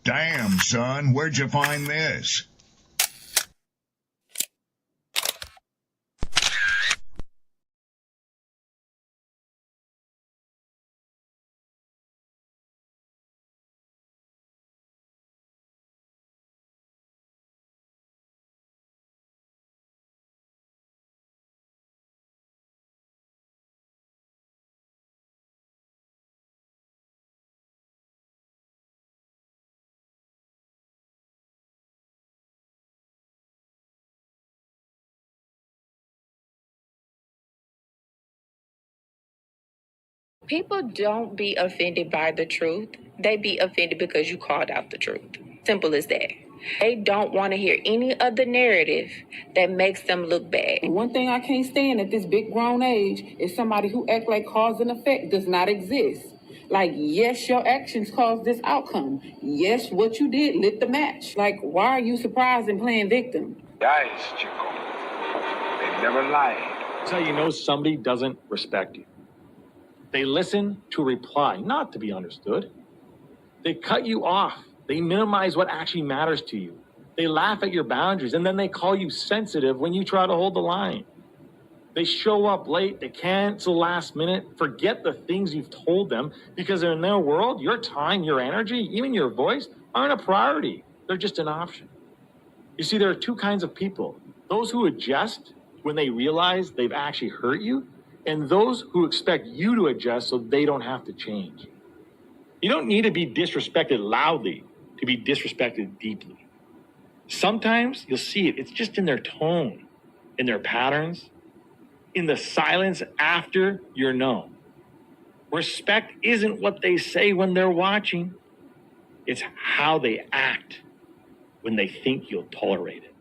Damn, son, where'd you find this? People don't be offended by the truth. They be offended because you called out the truth. Simple as that. They don't want to hear any other narrative that makes them look bad. One thing I can't stand at this big grown age is somebody who act like cause and effect does not exist. Like, yes, your actions caused this outcome. Yes, what you did lit the match. Like, why are you surprised and playing victim? Guys, Chico, they never lied. That's how you know somebody doesn't respect you. They listen to reply, not to be understood. They cut you off. They minimize what actually matters to you. They laugh at your boundaries, and then they call you sensitive when you try to hold the line. They show up late. They cancel last minute, forget the things you've told them, because in their world, your time, your energy, even your voice aren't a priority. They're just an option. You see, there are two kinds of people. Those who adjust when they realize they've actually hurt you, and those who expect you to adjust so they don't have to change. You don't need to be disrespected loudly to be disrespected deeply. Sometimes you'll see it. It's just in their tone, in their patterns, in the silence after you're known. Respect isn't what they say when they're watching. It's how they act when they think you'll tolerate it.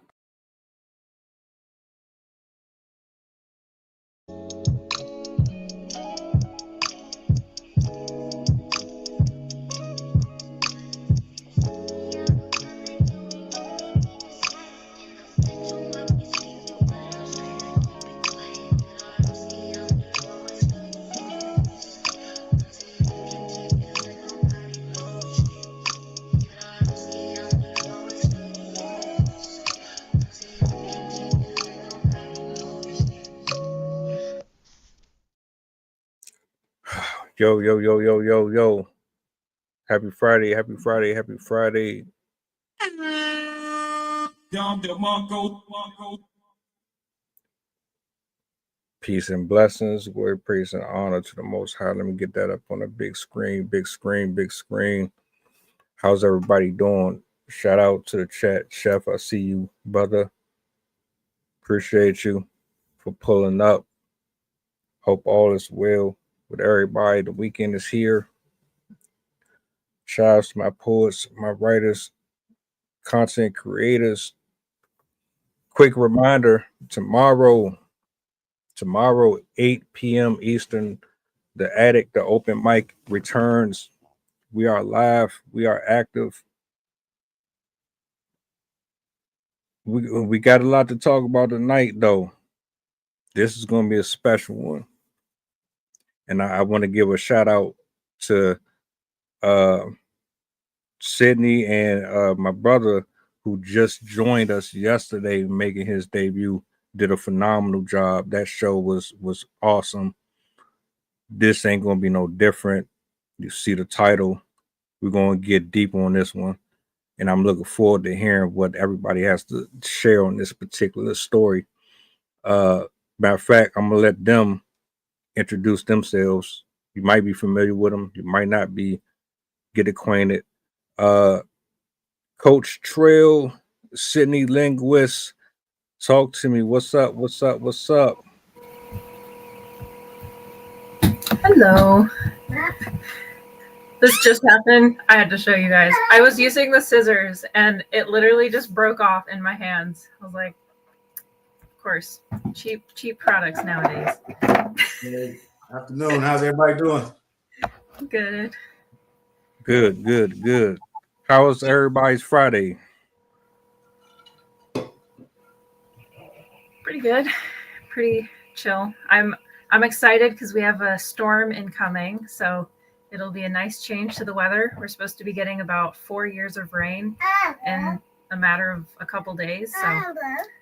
Yo, yo, yo, yo, yo, yo. Happy Friday, happy Friday, happy Friday. Peace and blessings, glory, praise, and honor to the Most High. Let me get that up on a big screen, big screen, big screen. How's everybody doing? Shout out to the chat. Chef, I see you, brother. Appreciate you for pulling up. Hope all is well with everybody. The weekend is here. Shout out to my poets, my writers, content creators. Quick reminder, tomorrow, 8 p.m. Eastern, the Attic, the open mic returns. We are live. We are active. We got a lot to talk about tonight, though. This is going to be a special one. And I want to give a shout out to Sydney and my brother who just joined us yesterday making his debut. Did a phenomenal job. That show was awesome. This ain't going to be no different. You see the title. We're going to get deep on this one. And I'm looking forward to hearing what everybody has to share on this particular story. Matter of fact, I'm going to let them introduce themselves. You might be familiar with them. You might not be. Get acquainted. Coach Trail, Sydney Linguist, talk to me. What's up? What's up? What's up? Hello. This just happened. I had to show you guys. I was using the scissors and it literally just broke off in my hands. I was like, of course, cheap products nowadays. Good afternoon. How's everybody doing? Good. Good. How was everybody's Friday? Pretty good. Pretty chill. I'm excited because we have a storm incoming, so It'll be a nice change to the weather. We're supposed to be getting about 4 years of rain in a matter of a couple days, so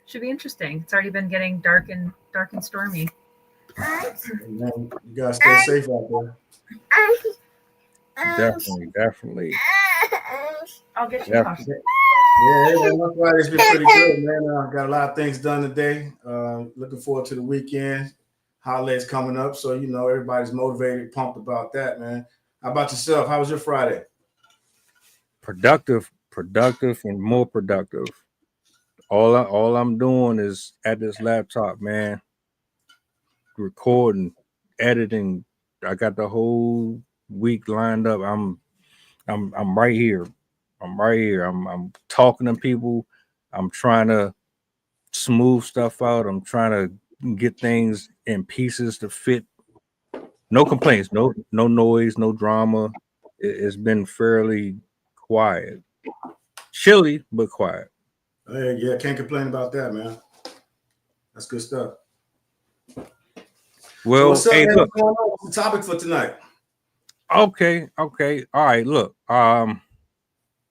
should be interesting. It's already been getting dark and stormy. Man, you gotta stay safe out there. Definitely. I'll get you Definitely. coffee. Yeah, my Friday's been pretty good, man. Got a lot of things done today. Looking forward to the weekend. Holidays coming up, so everybody's motivated, pumped about that, man. How about yourself? How was your Friday? Productive, and more productive. All I'm doing is at this laptop, man. Recording, editing. I got the whole week lined up. I'm right here. I'm talking to people. I'm trying to smooth stuff out. I'm trying to get things in pieces to fit. No complaints, no noise, no drama. It's been fairly quiet. Chilly, but quiet. Hey, yeah, can't complain about that, man. That's good stuff. Well, so what's up, hey, man? look. What's going on? What's the topic for tonight? Okay. All right, look.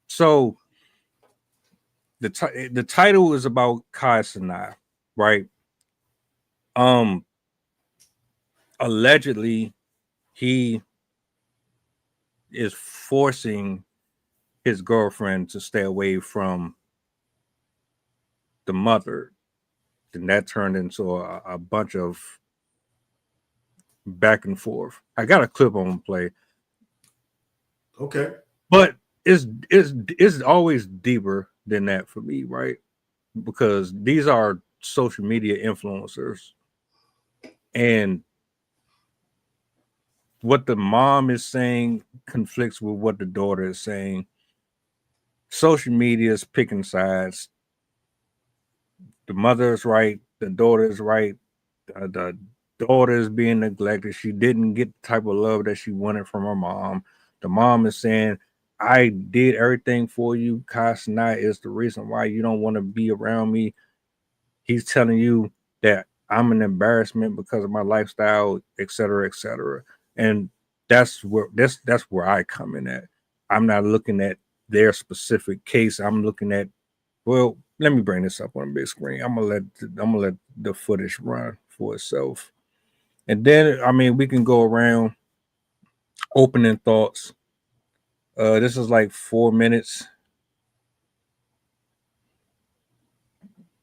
So the title is about Kai Cenat, right? Allegedly, he is forcing his girlfriend to stay away from the mother. Then that turned into a bunch of back and forth. I got a clip on play. Okay. But it's always deeper than that for me, right? Because these are social media influencers. And what the mom is saying conflicts with what the daughter is saying. Social media is picking sides. The mother is right. The daughter is right. The daughter is being neglected. She didn't get the type of love that she wanted from her mom. The mom is saying, I did everything for you. Kai Cenat is the reason why you don't want to be around me. He's telling you that I'm an embarrassment because of my lifestyle, et cetera, et cetera. And that's where I come in at. I'm not looking at their specific case. I'm looking at, well, let me bring this up on a big screen. I'm gonna let the footage run for itself. And then we can go around opening thoughts. This is like 4 minutes.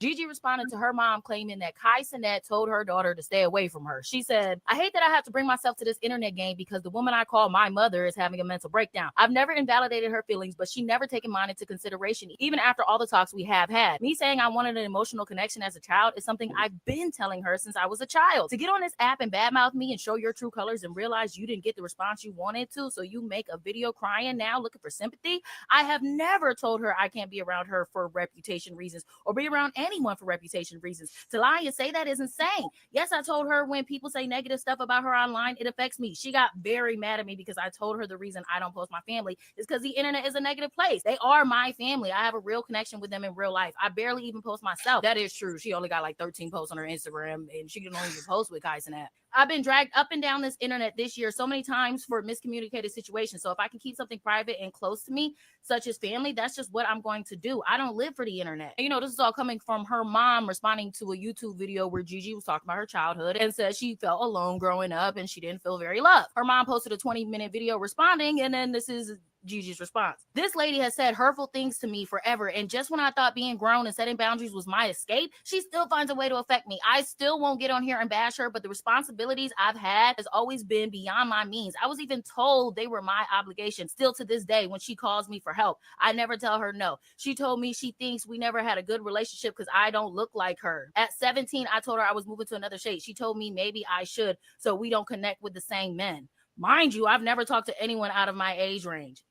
GIGI responded to her mom claiming that Kai Cenat told her daughter to stay away from her. She said, I hate that I have to bring myself to this internet game because the woman I call my mother is having a mental breakdown. I've never invalidated her feelings, but she never taken mine into consideration, even after all the talks we have had. Me saying I wanted an emotional connection as a child is something I've been telling her since I was a child. To get on this app and badmouth me and show your true colors and realize you didn't get the response you wanted to, so you make a video crying now looking for sympathy. I have never told her I can't be around her for reputation reasons or be around anyone for reputation reasons. To lie and say that is insane. Yes, I told her when people say negative stuff about her online, it affects me. She got very mad at me because I told her the reason I don't post my family is because the internet is a negative place. They are my family. I have a real connection with them in real life. I barely even post myself. That is true. She only got like 13 posts on her Instagram and she can only even post with Kai Cenat. I've been dragged up and down this internet this year so many times for miscommunicated situations. So if I can keep something private and close to me, such as family, that's just what I'm going to do. I don't live for the internet. And, this is all coming from her mom responding to a YouTube video where GIGI was talking about her childhood and said she felt alone growing up and she didn't feel very loved. Her mom posted a 20-minute video responding, and then this is GIGI's response. This lady has said hurtful things to me forever, and just when I thought being grown and setting boundaries was my escape, she still finds a way to affect me. I still won't get on here and bash her, but the responsibilities I've had has always been beyond my means. I was even told they were my obligation. Still to this day, when she calls me for help, I never tell her no. She told me she thinks we never had a good relationship because I don't look like her. At 17, I told her I was moving to another state. She told me maybe I should so we don't connect with the same men. Mind you, I've never talked to anyone out of my age range.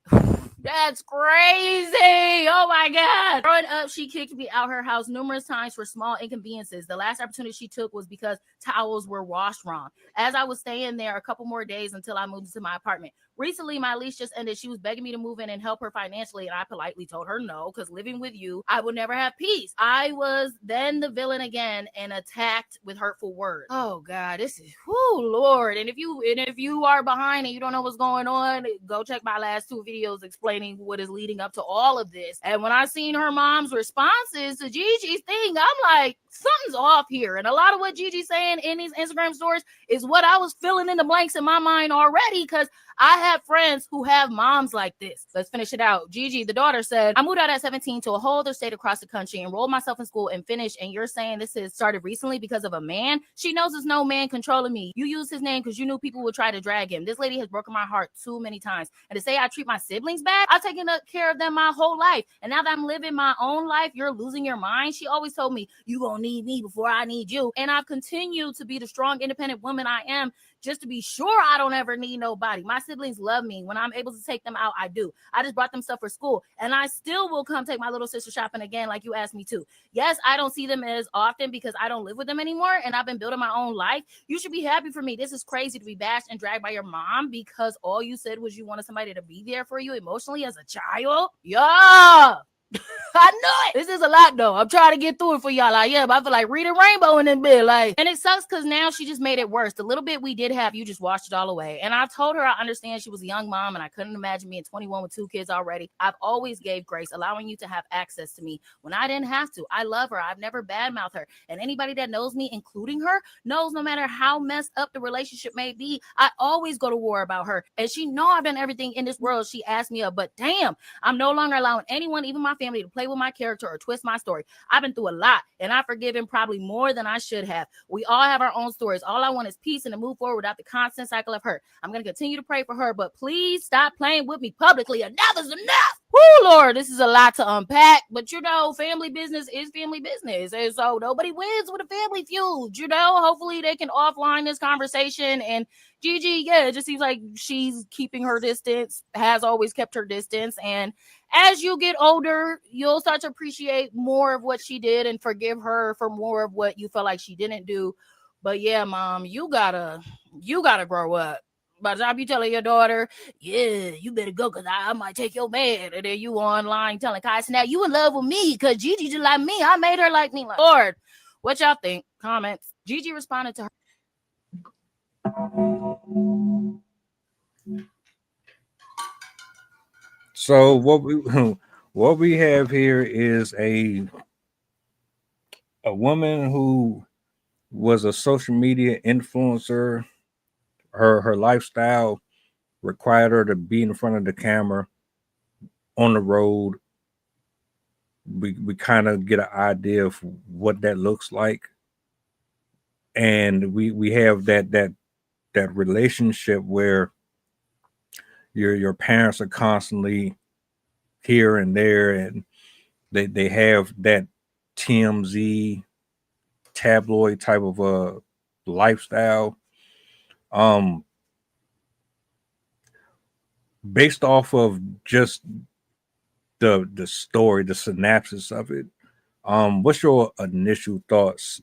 That's crazy. Oh my God. Growing up, she kicked me out her house numerous times for small inconveniences. The last opportunity she took was because towels were washed wrong. As I was staying there a couple more days until I moved into my apartment. Recently, my lease just ended. She was begging me to move in and help her financially, and I politely told her no, because living with you, I will never have peace. I was then the villain again and attacked with hurtful words. Oh God, this is Lord. And if you are behind and you don't know what's going on, go check my last 2 videos explaining what is leading up to all of this. And when I seen her mom's responses to Gigi's thing, I'm like, something's off here. And a lot of what Gigi's saying in these Instagram stories is what I was filling in the blanks in my mind already, because I have friends who have moms like this. Let's finish it out. Gigi, the daughter, said, I moved out at 17 to a whole other state across the country, enrolled myself in school and finished. And you're saying this has started recently because of a man? She knows there's no man controlling me. You use his name because you knew people would try to drag him. This lady has broken my heart too many times. And to say I treat my siblings bad, I've taken care of them my whole life. And now that I'm living my own life, you're losing your mind. She always told me, you gonna need me before I need you. And I've continued to be the strong, independent woman I am, just to be sure I don't ever need nobody. My siblings love me. When I'm able to take them out, I do. I just brought them stuff for school, and I still will come take my little sister shopping again like you asked me to. Yes, I don't see them as often because I don't live with them anymore, and I've been building my own life. You should be happy for me. This is crazy to be bashed and dragged by your mom because all you said was you wanted somebody to be there for you emotionally as a child. Yeah. I know it. This is a lot though. I'm trying to get through it for y'all. Like, yeah, but I feel like reading Rainbow in this bit. Like, and it sucks because now she just made it worse. The little bit we did have, you just washed it all away. And I told her I understand she was a young mom and I couldn't imagine being 21 with 2 kids already. I've always gave grace, allowing you to have access to me when I didn't have to. I love her. I've never badmouthed her. And anybody that knows me, including her, knows no matter how messed up the relationship may be, I always go to war about her. And she know I've done everything in this world she asked me of. But damn, I'm no longer allowing anyone, even my family, to play with my character or twist my story. I've been through a lot and I've forgiven probably more than I should have. We all have our own stories. All I want is peace and to move forward without the constant cycle of hurt. I'm going to continue to pray for her, but please stop playing with me publicly. Enough is enough. Woo, Lord, this is a lot to unpack, but you know, family business is family business. And so nobody wins with a family feud. You know, hopefully they can offline this conversation. And Gigi, yeah, it just seems like she's keeping her distance, has always kept her distance. And as you get older, you'll start to appreciate more of what she did and forgive her for more of what you felt like she didn't do. But yeah, mom, you gotta grow up. By the time you telling your daughter, yeah, you better go because I might take your man. And then you online telling Kai Cenat, you in love with me because Gigi just like me. I made her like me. Like, Lord, what y'all think? Comments. Gigi responded to her. So what we have here is a woman who was a social media influencer. Her lifestyle required her to be in front of the camera on the road. We kind of get an idea of what that looks like, and we have that relationship where your parents are constantly here and there, and they have that TMZ tabloid type of a lifestyle. Based off of just the story, the synopsis of it, what's your initial thoughts?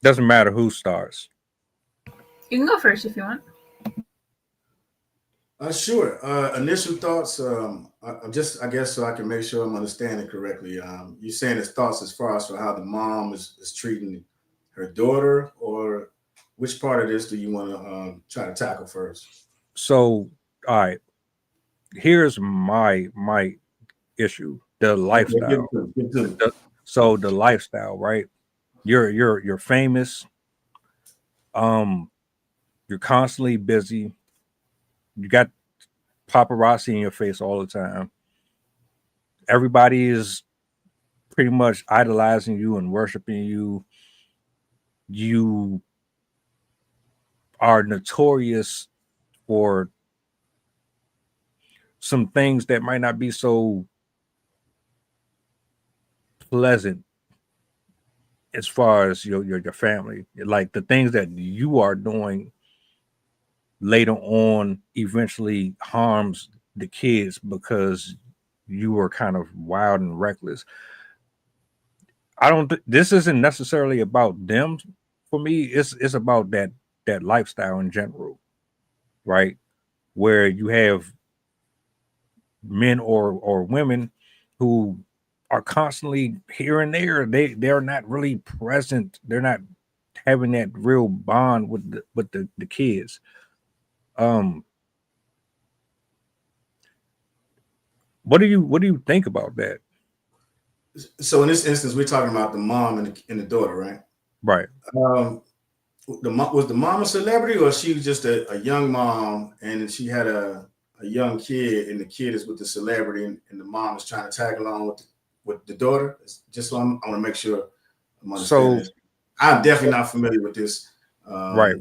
Doesn't matter who starts. You can go first if you want. Sure. Initial thoughts. I guess so I can make sure I'm understanding correctly. You're saying his thoughts as far as for how the mom is treating her daughter, or which part of this do you want to try to tackle first? So, all right. Here's my issue: the lifestyle. So the lifestyle, right? You're famous. You're constantly busy. You got paparazzi in your face all the time. Everybody is pretty much idolizing you and worshiping you. You are notorious for some things that might not be so pleasant as far as your family. Like the things that you are doing later on eventually harms the kids because you were kind of wild and reckless. I don't. This isn't necessarily about them. For me, it's about that lifestyle in general, right? Where you have men or women who are constantly here and there. They're not really present. They're not having that real bond with the kids. Um, what do you think about that? So in this instance, we're talking about the mom and the daughter, right? Right. Was the mom a celebrity, or she was just a young mom and she had a young kid, and the kid is with the celebrity, and the mom is trying to tag along with the daughter? It's just so I want to make sure I'm understanding this. I'm definitely not familiar with this. Right.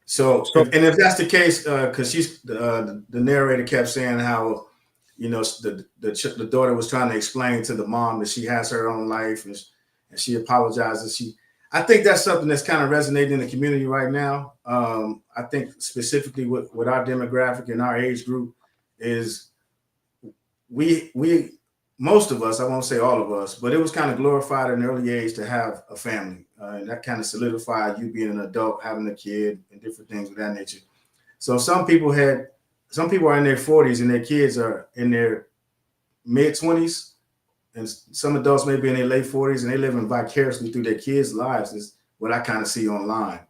So, if that's the case, because she's the narrator kept saying how, the daughter was trying to explain to the mom that she has her own life, and she apologizes. I think that's something that's kind of resonating in the community right now. I think specifically with our demographic and our age group is we most of us, I won't say all of us, but it was kind of glorified at an early age to have a family. And that kind of solidified you being an adult, having a kid, and different things of that nature. So some people are in their 40s and their kids are in their mid 20s, and some adults may be in their late 40s and they living vicariously through their kids' lives, is what I kind of see online.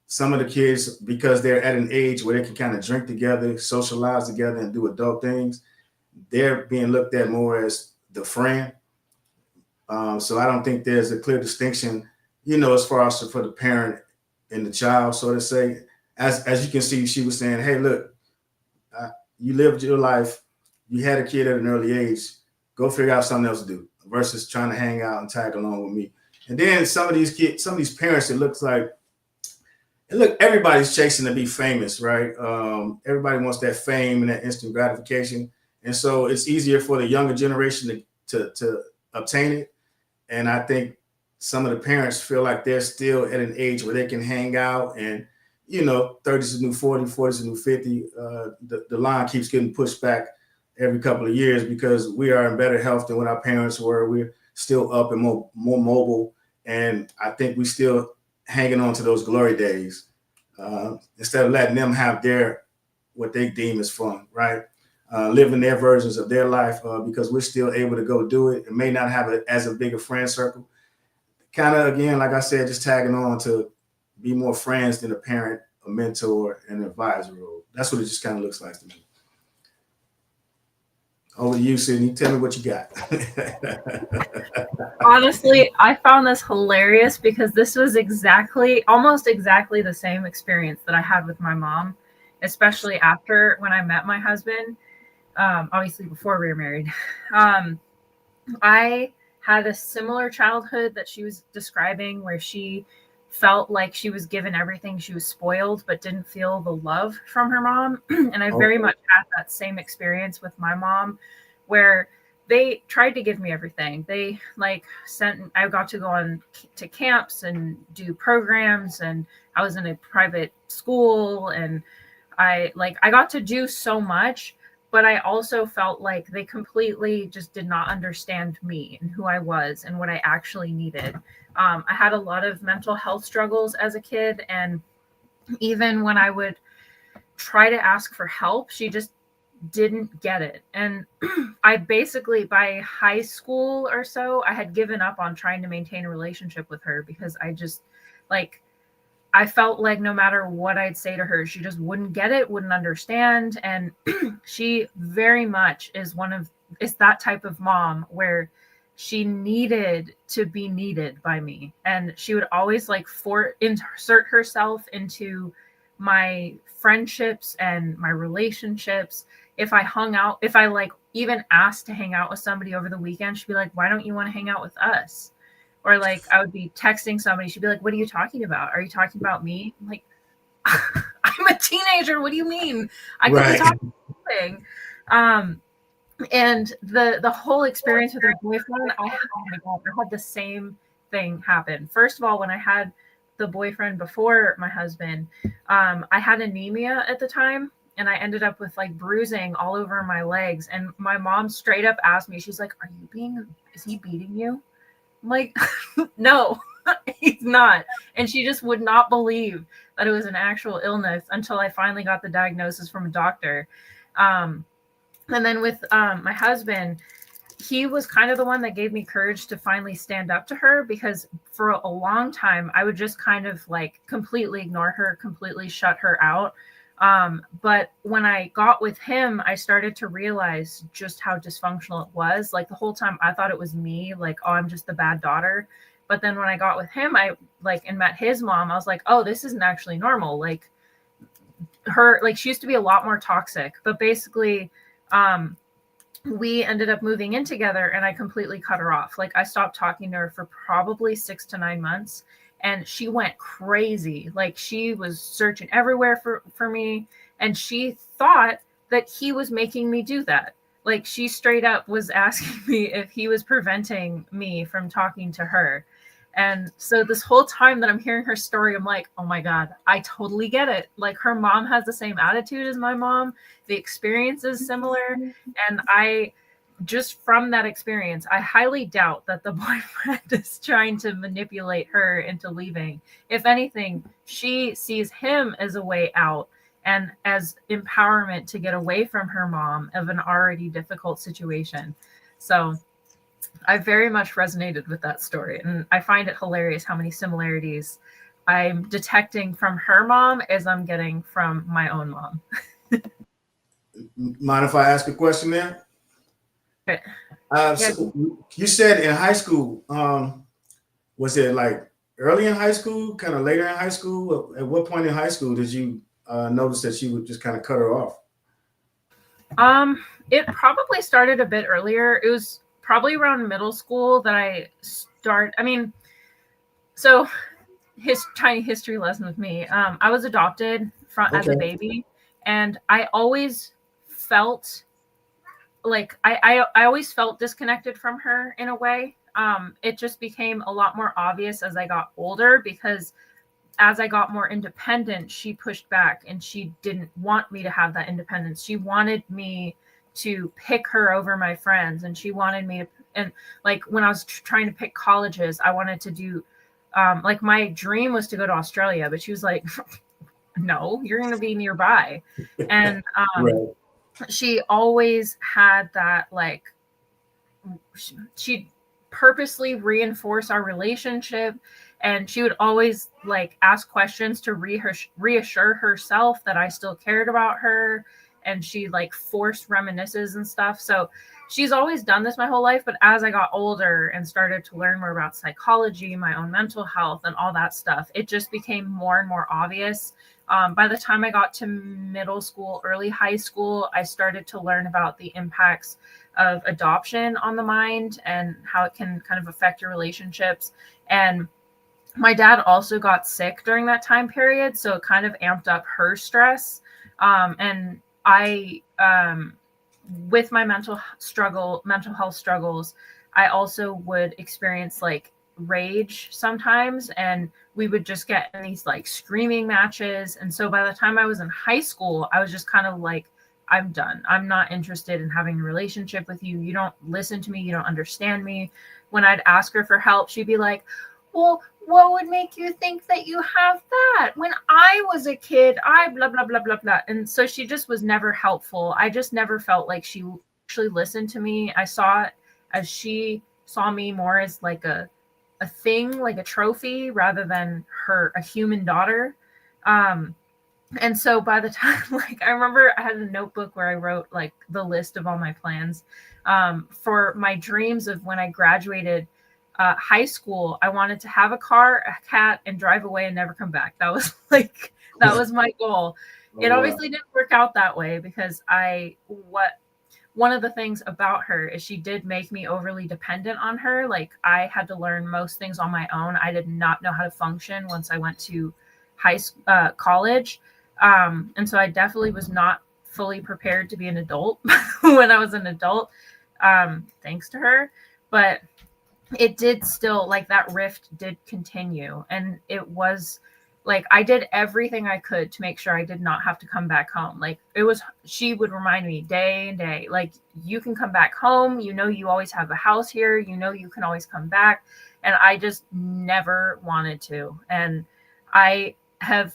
Some of the kids, because they're at an age where they can kind of drink together, socialize together, and do adult things, they're being looked at more as the friend. So I don't think there's a clear distinction, as far as for the parent and the child, so to say. As you can see, she was saying, hey, look, you lived your life. You had a kid at an early age. Go figure out something else to do versus trying to hang out and tag along with me. And then some of these parents, it looks like, everybody's chasing to be famous, right? Everybody wants that fame and that instant gratification. And so it's easier for the younger generation to obtain it. And I think some of the parents feel like they're still at an age where they can hang out, and 30 is the new 40, 40 is the new 50. The line keeps getting pushed back every couple of years because we are in better health than what our parents were. We're still up and more mobile. And I think we still hanging on to those glory days instead of letting them have what they deem as fun, right? Living their versions of their life because we're still able to go do it. It may not have as a big a friend circle. Kind of, again, like I said, just tagging on to be more friends than a parent, a mentor, and an advisor role. That's what it just kind of looks like to me. Over to you, Sydney. Tell me what you got. Honestly, I found this hilarious because this was almost exactly the same experience that I had with my mom, especially after when I met my husband. Obviously before we were married. I had a similar childhood that she was describing, where she felt like she was given everything. She was spoiled, but didn't feel the love from her mom. And I very much had that same experience with my mom, where they tried to give me everything. They I got to go to camps and do programs, and I was in a private school, and I got to do so much, but I also felt like they completely just did not understand me and who I was and what I actually needed. I had a lot of mental health struggles as a kid, and even when I would try to ask for help, she just didn't get it. And I basically, by high school or so, I had given up on trying to maintain a relationship with her because I just I felt like no matter what I'd say to her, she just wouldn't get it, wouldn't understand. And she very much is that type of mom where she needed to be needed by me. And she would always insert herself into my friendships and my relationships. If I even asked to hang out with somebody over the weekend, she'd be like, why don't you want to hang out with us? Or I would be texting somebody. She'd be like, what are you talking about? Are you talking about me? I'm like, I'm a teenager. What do you mean? I could be talking about something. And the whole experience with her boyfriend, I had the same thing happen. First of all, when I had the boyfriend before my husband, I had anemia at the time. and I ended up with like bruising all over my legs. And my mom straight up asked me, she's like, is he beating you? I'm like, no, he's not. And she just would not believe that it was an actual illness until I finally got the diagnosis from a doctor. And then with my husband, he was kind of the one that gave me courage to finally stand up to her, because for a long time I would just kind of like completely ignore her, completely shut her out. But when I got with him, I started to realize just how dysfunctional it was. Like the whole time I thought it was me, like, oh, I'm just the bad daughter. But then when I got with him, I like and met his mom, I was like, oh, this isn't actually normal. Like her, like she used to be a lot more toxic, but basically, we ended up moving in together and I completely cut her off. Like I stopped talking to her for probably 6 to 9 months, and she went crazy. Like she was searching everywhere for me, and she thought that he was making me do that. Like she straight up was asking me if he was preventing me from talking to her. And so this whole time that I'm hearing her story, I'm like, oh my God, I totally get it. Like her mom has the same attitude as my mom. The experience is similar. And I just from that experience, I highly doubt that the boyfriend is trying to manipulate her into leaving. If anything, she sees him as a way out and as empowerment to get away from her mom of an already difficult situation. So I very much resonated with that story, and I find it hilarious how many similarities I'm detecting from her mom as I'm getting from my own mom. Mind if I ask a question there? Okay. So you said in high school, was it like early in high school, kind of later in high school? At what point in high school did you notice that you would just kind of cut her off? It probably started a bit earlier. It was probably around middle school that I so tiny history lesson with me. I was adopted as a baby, and I always felt like I always felt disconnected from her in a way. It just became a lot more obvious as I got older, because as I got more independent, she pushed back and she didn't want me to have that independence. She wanted me to pick her over my friends, and she wanted me to, and like when I was trying to pick colleges, I wanted to do like my dream was to go to Australia, but she was like, no, you're going to be nearby. And right. She always had that, like, she purposely reinforce our relationship, and she would always like ask questions to reassure herself that I still cared about her, and she like forced reminiscences and stuff. So she's always done this my whole life, but as I got older and started to learn more about psychology, my own mental health and all that stuff, it just became more and more obvious. By the time I got to middle school, early high school, I started to learn about the impacts of adoption on the mind and how it can kind of affect your relationships. And my dad also got sick during that time period, so it kind of amped up her stress. And I, with my mental health struggles, I also would experience like rage sometimes, and we would just get in these like screaming matches. And so by the time I was in high school, I was just kind of like, I'm done. I'm not interested in having a relationship with you. You don't listen to me. You don't understand me. When I'd ask her for help, she'd be like, well, what would make you think that you have that? When I was a kid, I blah, blah, blah, blah, blah. And so she just was never helpful. I just never felt like she actually listened to me. I saw it as she saw me more as like a thing, like a trophy, rather than a human daughter. And so by the time, like, I remember I had a notebook where I wrote like the list of all my plans for my dreams of when I graduated high school. I wanted to have a car, a cat, and drive away and never come back. That was that was my goal. It obviously didn't work out that way, because one of the things about her is she did make me overly dependent on her. Like I had to learn most things on my own. I did not know how to function once I went to college. And so I definitely was not fully prepared to be an adult when I was an adult, thanks to her. But it did still, like, that rift did continue. And it was Like, I did everything I could to make sure I did not have to come back home. Like, she would remind me day and day, like, you can come back home. You know, you always have a house here. You know, you can always come back. And I just never wanted to. And I have,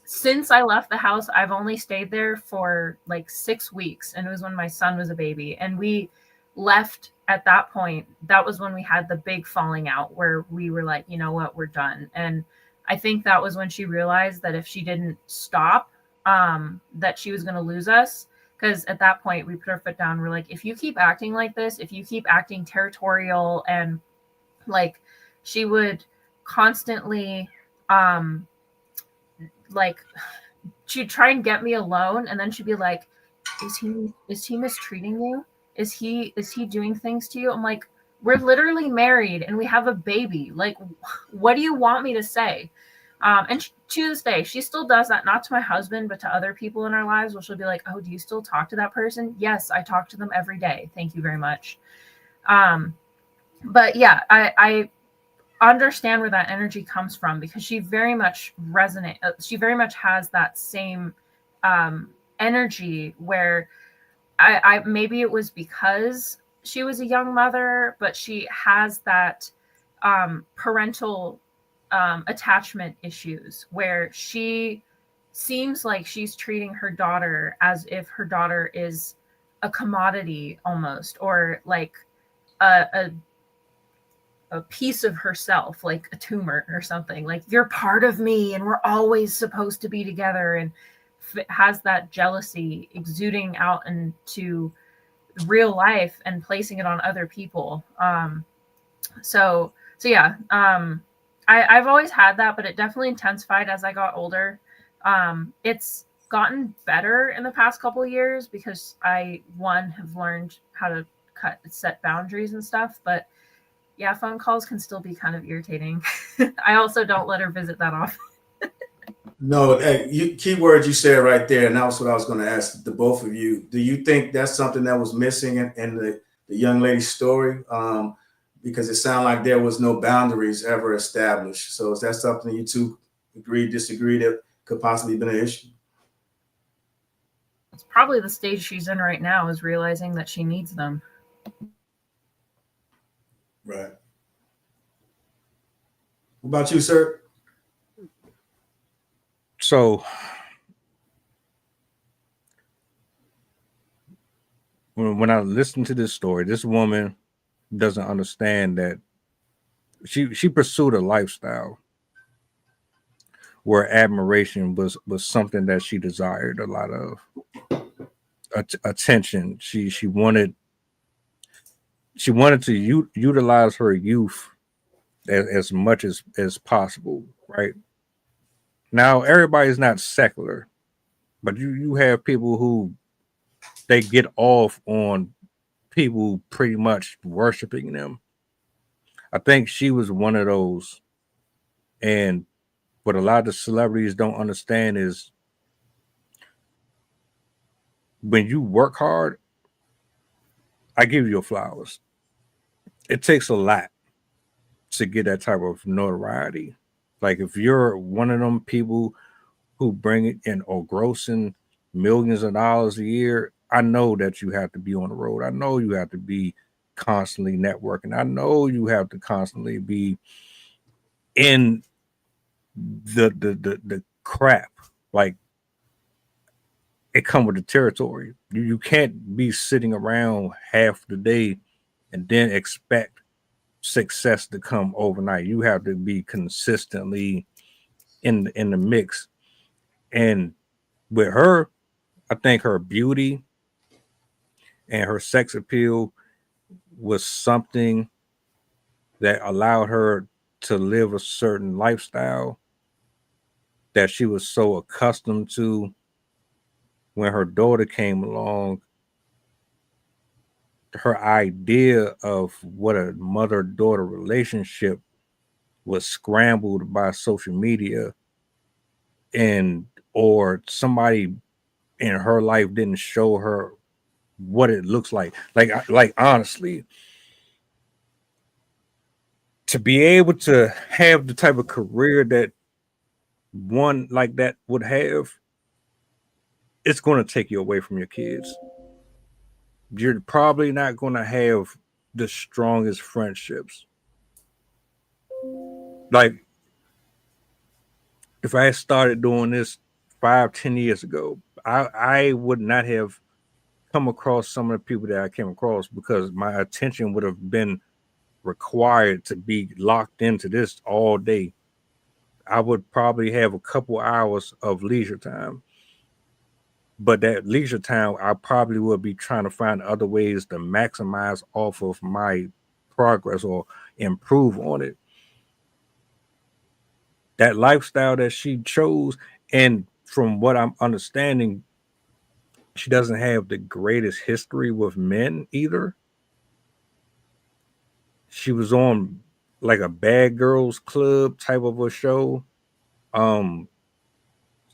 since I left the house, I've only stayed there for like 6 weeks. And it was when my son was a baby. And we left at that point. That was when we had the big falling out where we were like, you know what, we're done. And I think that was when she realized that if she didn't stop, that she was going to lose us. Because at that point, we put our foot down. We're like, if you keep acting like this, if you keep acting territorial, and like, she would constantly, like, she'd try and get me alone, and then she'd be like, is he mistreating you? Is he doing things to you? I'm like, we're literally married and we have a baby. Like, what do you want me to say? And to this day, she still does that, not to my husband, but to other people in our lives, where she'll be like, oh, do you still talk to that person? Yes, I talk to them every day. Thank you very much. But yeah, I understand where that energy comes from, because she very much she very much has that same energy where I maybe it was because she was a young mother, but she has that parental attachment issues where she seems like she's treating her daughter as if her daughter is a commodity almost, or like a piece of herself, like a tumor or something. Like, you're part of me and we're always supposed to be together, and has that jealousy exuding out into real life and placing it on other people. So yeah, I've always had that, but it definitely intensified as I got older. It's gotten better in the past couple of years because I have learned how to set boundaries and stuff. But yeah, phone calls can still be kind of irritating. I also don't let her visit that often. No, key words you said right there, and that was what I was going to ask the both of you. Do you think that's something that was missing in the young lady's story? Because it sounded like there was no boundaries ever established. So is that something you two agree, disagree that could possibly been an issue? It's probably the stage she's in right now, is realizing that she needs them. Right. What about you, sir? So when I listen to this story, this woman doesn't understand that she pursued a lifestyle where admiration was something that she desired, a lot of attention. She wanted to utilize her youth as much as possible, right? Now, everybody's not secular, but you have people who they get off on people pretty much worshiping them. I think she was one of those. And what a lot of the celebrities don't understand is when you work hard, I give you your flowers. It takes a lot to get that type of notoriety. Like, if you're one of them people who bring it in or grossing millions of dollars a year, I know that you have to be on the road. I know you have to be constantly networking. I know you have to constantly be in the crap. Like, it come with the territory. You can't be sitting around half the day and then expect success to come overnight. You have to be consistently in the mix. And with her, I think her beauty and her sex appeal was something that allowed her to live a certain lifestyle that she was so accustomed to. When her daughter came along, her idea of what a mother-daughter relationship was scrambled by social media, and or somebody in her life didn't show her what it looks like. Like honestly, to be able to have the type of career that one like that would have, it's going to take you away from your kids. You're probably not going to have the strongest friendships. Like, if I had started doing this 5-10 years ago, I would not have come across some of the people that I came across, because my attention would have been required to be locked into this all day. I would probably have a couple hours of leisure time, but that leisure time, I probably would be trying to find other ways to maximize off of my progress or improve on it. That lifestyle that she chose, and from what I'm understanding, she doesn't have the greatest history with men either. She was on like a Bad Girls Club type of a show.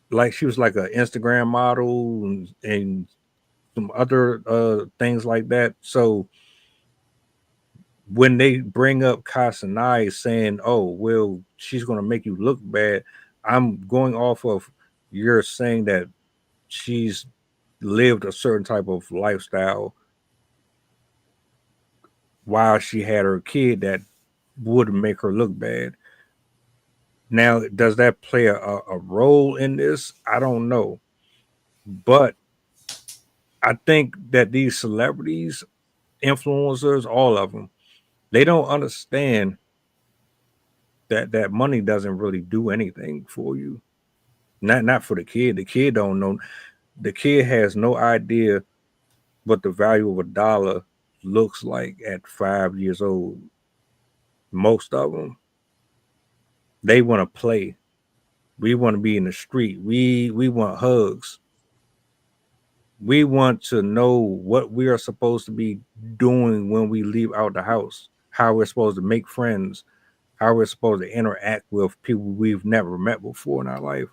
Like she was like an Instagram model and some other things like that. So when they bring up Kasanai saying, "Oh, well, she's going to make you look bad," I'm going off of you're saying that she's lived a certain type of lifestyle while she had her kid that would make her look bad. Now, does that play a role in this? I don't know. But I think that these celebrities, influencers, all of them, they don't understand that money doesn't really do anything for you. Not for the kid. The kid don't know. The kid has no idea what the value of a dollar looks like at 5 years old. Most of them, they want to play. We want to be in the street. We want hugs. We want to know what we are supposed to be doing when we leave out the house, how we're supposed to make friends, how we're supposed to interact with people we've never met before in our life.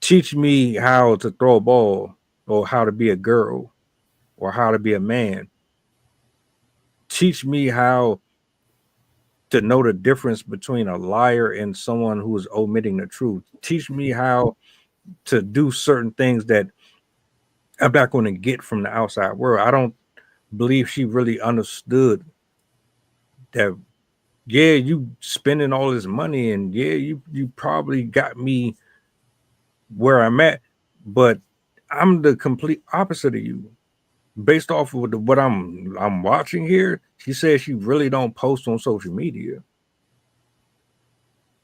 Teach me how to throw a ball, or how to be a girl, or how to be a man. Teach me how to know the difference between a liar and someone who is omitting the truth. Teach me how to do certain things that I'm not going to get from the outside world. I don't believe she really understood that. Yeah, you spending all this money, and yeah, you probably got me where I'm at, but I'm the complete opposite of you. Based off of what I'm watching here, she says she really don't post on social media.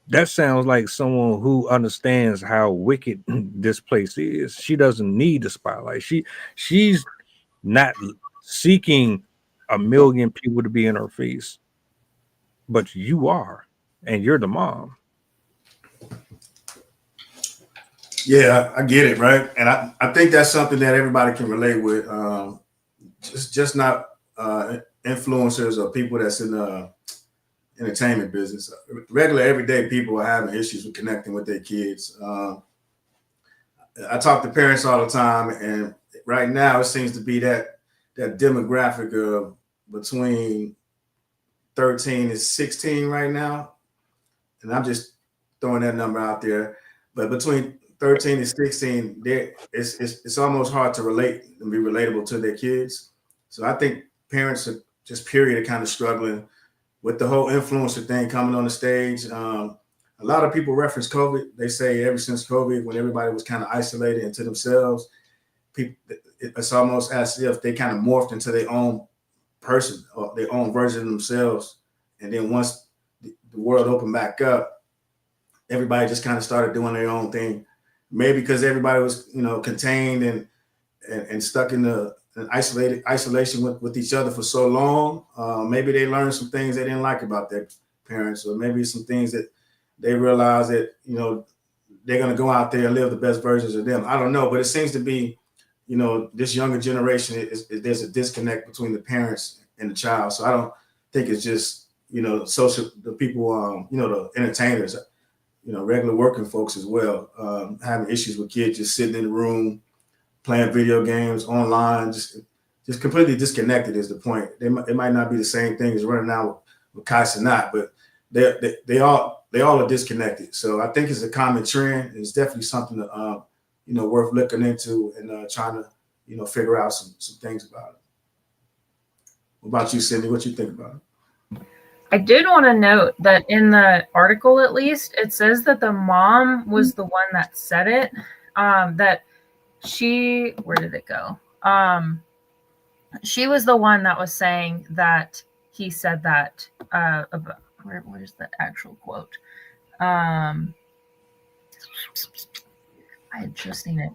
That sounds like someone who understands how wicked this place is. She doesn't need the spotlight. She's not seeking a million people to be in her face, but you are, and you're the mom. Yeah, I get it, right? And I think that's something that everybody can relate with. Just not influencers or people that's in the entertainment business. Regular, everyday people are having issues with connecting with their kids. I talk to parents all the time, and right now it seems to be that demographic of between 13 and 16 right now. And I'm just throwing that number out there. But between 13 and 16, it's almost hard to relate and be relatable to their kids. So I think parents are just period kind of struggling with the whole influencer thing coming on the stage. A lot of people reference COVID. They say ever since COVID, when everybody was kind of isolated into themselves, it's almost as if they kind of morphed into their own person or their own version of themselves. And then once the world opened back up, everybody just kind of started doing their own thing. Maybe because everybody was, contained and stuck in isolation with each other for so long. Maybe they learned some things they didn't like about their parents, or maybe some things that they realized that, they're going to go out there and live the best versions of them. I don't know, but it seems to be, this younger generation, there's a disconnect between the parents and the child. So I don't think it's just, the people, the entertainers, regular working folks as well, having issues with kids just sitting in the room, playing video games online, just completely disconnected is the point. It might not be the same thing as running out with Kai Cenat, but they all they all are disconnected. So I think it's a common trend. It's definitely something that worth looking into and trying to figure out some things about it. What about you, Cindy? What you think about it? I did want to note that in the article, at least, it says that the mom was the one that said it. That she, where did it go? She was the one that was saying that he said that. About, where's the actual quote? I had just seen it.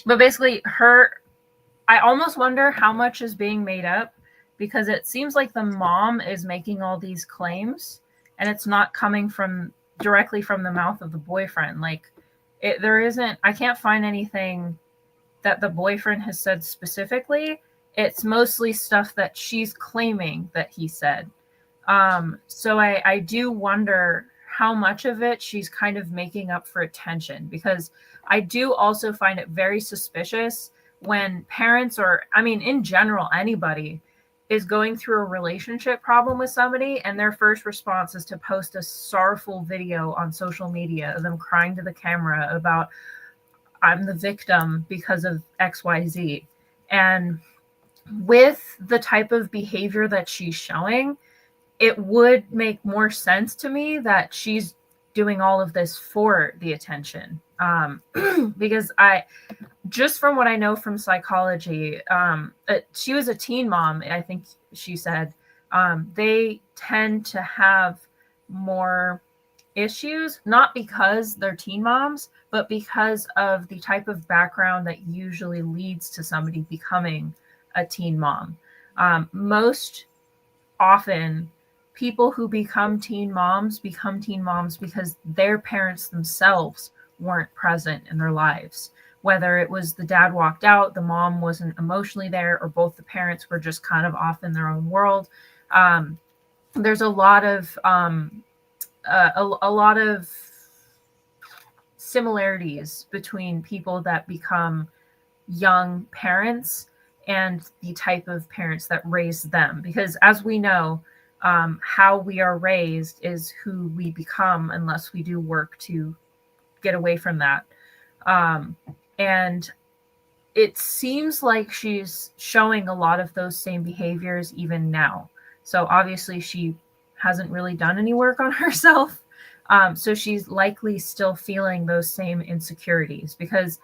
But basically, I almost wonder how much is being made up, because it seems like the mom is making all these claims and it's not coming directly from the mouth of the boyfriend. Like, I can't find anything that the boyfriend has said specifically. It's mostly stuff that she's claiming that he said. So I do wonder how much of it she's kind of making up for attention, because I do also find it very suspicious when parents, or I mean, in general, anybody is going through a relationship problem with somebody and their first response is to post a sorrowful video on social media of them crying to the camera about, I'm the victim because of XYZ. And with the type of behavior that she's showing, it would make more sense to me that she's doing all of this for the attention. Because just from what I know from psychology, she was a teen mom, I think she said, they tend to have more issues, not because they're teen moms, but because of the type of background that usually leads to somebody becoming a teen mom. Most often, people who become teen moms because their parents themselves weren't present in their lives. Whether it was the dad walked out, the mom wasn't emotionally there, or both the parents were just kind of off in their own world. There's a lot of similarities between people that become young parents and the type of parents that raise them, because as we know, how we are raised is who we become unless we do work to get away from that. And it seems like she's showing a lot of those same behaviors even now. So obviously she hasn't really done any work on herself. So she's likely still feeling those same insecurities, because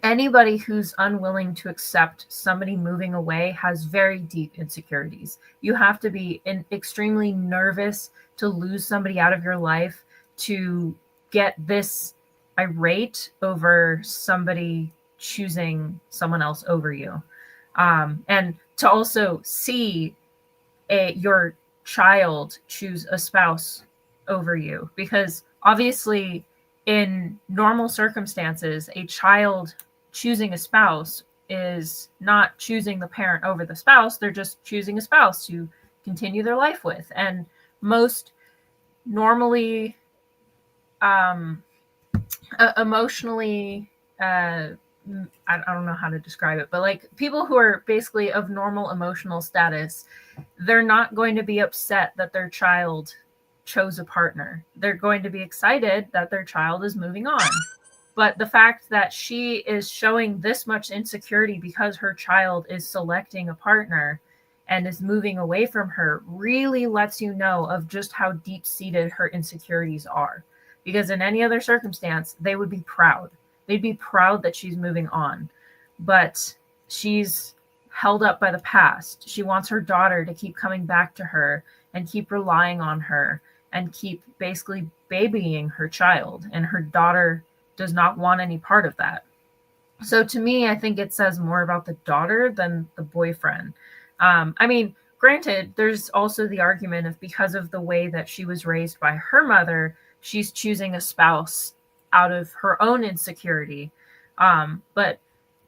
anybody who's unwilling to accept somebody moving away has very deep insecurities. You have to be extremely nervous to lose somebody out of your life to get this irate over somebody choosing someone else over you. And to also see your child choose a spouse over you, because obviously in normal circumstances, a child choosing a spouse is not choosing the parent over the spouse. They're just choosing a spouse to continue their life with. And most normally emotionally, I don't know how to describe it, but like people who are basically of normal emotional status, they're not going to be upset that their child chose a partner. They're going to be excited that their child is moving on. But the fact that she is showing this much insecurity because her child is selecting a partner and is moving away from her really lets you know of just how deep-seated her insecurities are. Because in any other circumstance, they would be proud. They'd be proud that she's moving on. But she's held up by the past. She wants her daughter to keep coming back to her and keep relying on her and keep basically babying her child. And her daughter does not want any part of that. So to me, I think it says more about the daughter than the boyfriend. I mean, granted, there's also the argument of because of the way that she was raised by her mother, she's choosing a spouse out of her own insecurity. But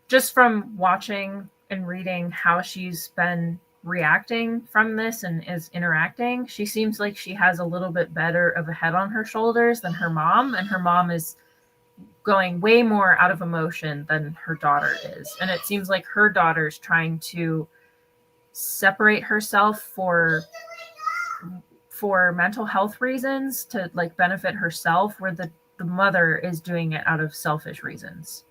just from watching and reading how she's been reacting from this and is interacting, she seems like she has a little bit better of a head on her shoulders than her mom. And her mom is going way more out of emotion than her daughter is. And it seems like her daughter's trying to separate herself for for mental health reasons to like benefit herself, where the mother is doing it out of selfish reasons.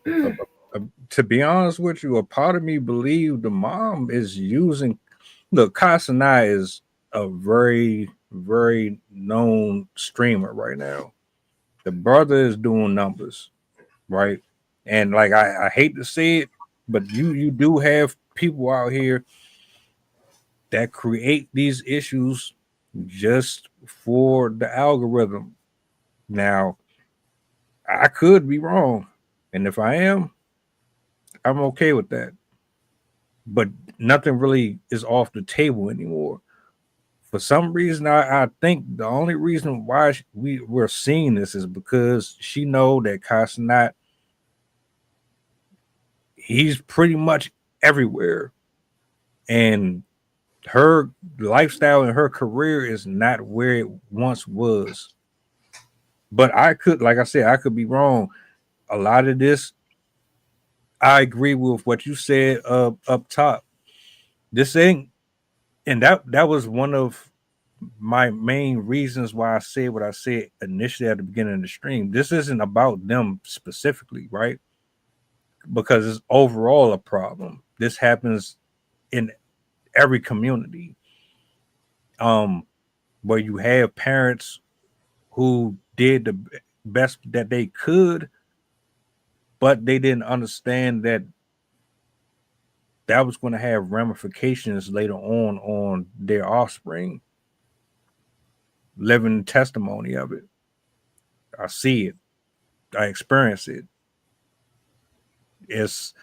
To be honest with you, a part of me believe the mom is using. Look, Casanat is a very, very known streamer right now. The brother is doing numbers, right? And like I hate to say it, but you do have people out here that create these issues just for the algorithm. Now, I could be wrong, and if I am, I'm okay with that. But nothing really is off the table anymore. For some reason, I think the only reason why we're seeing this is because she know that Casanat, he's pretty much everywhere, and her lifestyle and her career is not where it once was. But I could, like I said, I could be wrong. A lot of this, I agree with what you said up top. This ain't, and that was one of my main reasons why I said what I said initially at the beginning of the stream. This isn't about them specifically, right? Because it's overall a problem. This happens in every community. Where you have parents who did the best that they could, but they didn't understand that was going to have ramifications later on their offspring. Living testimony of it. I see it. I experience it. It's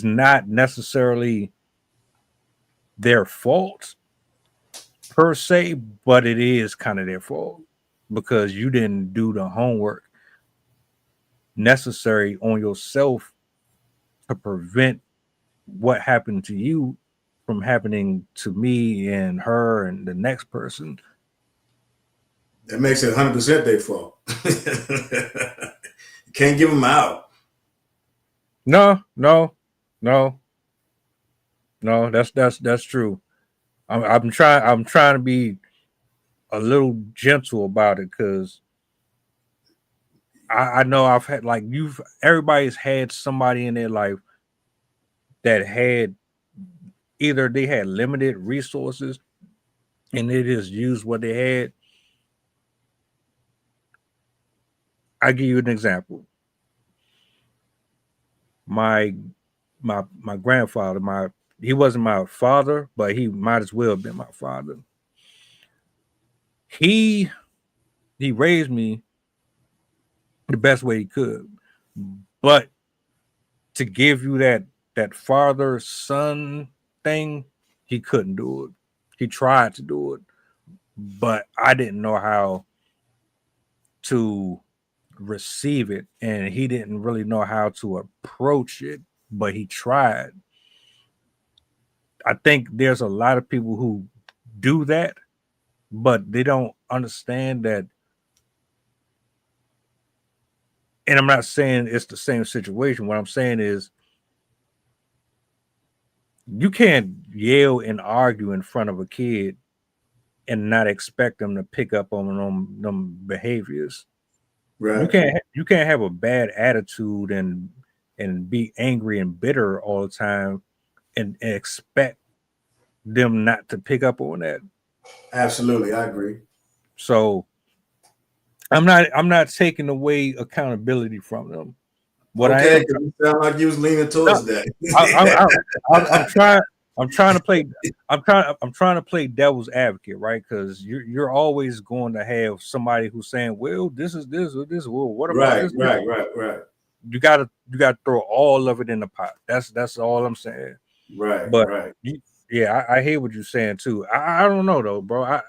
not necessarily their fault per se, but it is kind of their fault because you didn't do the homework necessary on yourself to prevent what happened to you from happening to me and her and the next person. That makes it 100% their fault. Can't give them out. No. That's true. I'm trying to be a little gentle about it because I know I've had everybody's had somebody in their life that had either they had limited resources and they just used what they had. I give you an example. My grandfather, he wasn't my father, but he might as well have been my father. He raised me the best way he could, but to give you that father son thing, he couldn't do it. He tried to do it, but I didn't know how to receive it, and he didn't really know how to approach it, but he tried. I think there's a lot of people who do that, but they don't understand that. And I'm not saying it's the same situation. What I'm saying is you can't yell and argue in front of a kid and not expect them to pick up on them behaviors. Right. You can't have a bad attitude and be angry and bitter all the time and expect them not to pick up on that. Absolutely, I agree. So I'm not taking away accountability from them. What okay, you sound like you was leaning towards that. I'm trying to play devil's advocate, right? Because you're always going to have somebody who's saying, "Well, this is this or this. Well, what about this?" Right. You gotta throw all of it in the pot. That's all I'm saying. Right. But right. Yeah, I hear what you're saying too. I don't know though, bro. I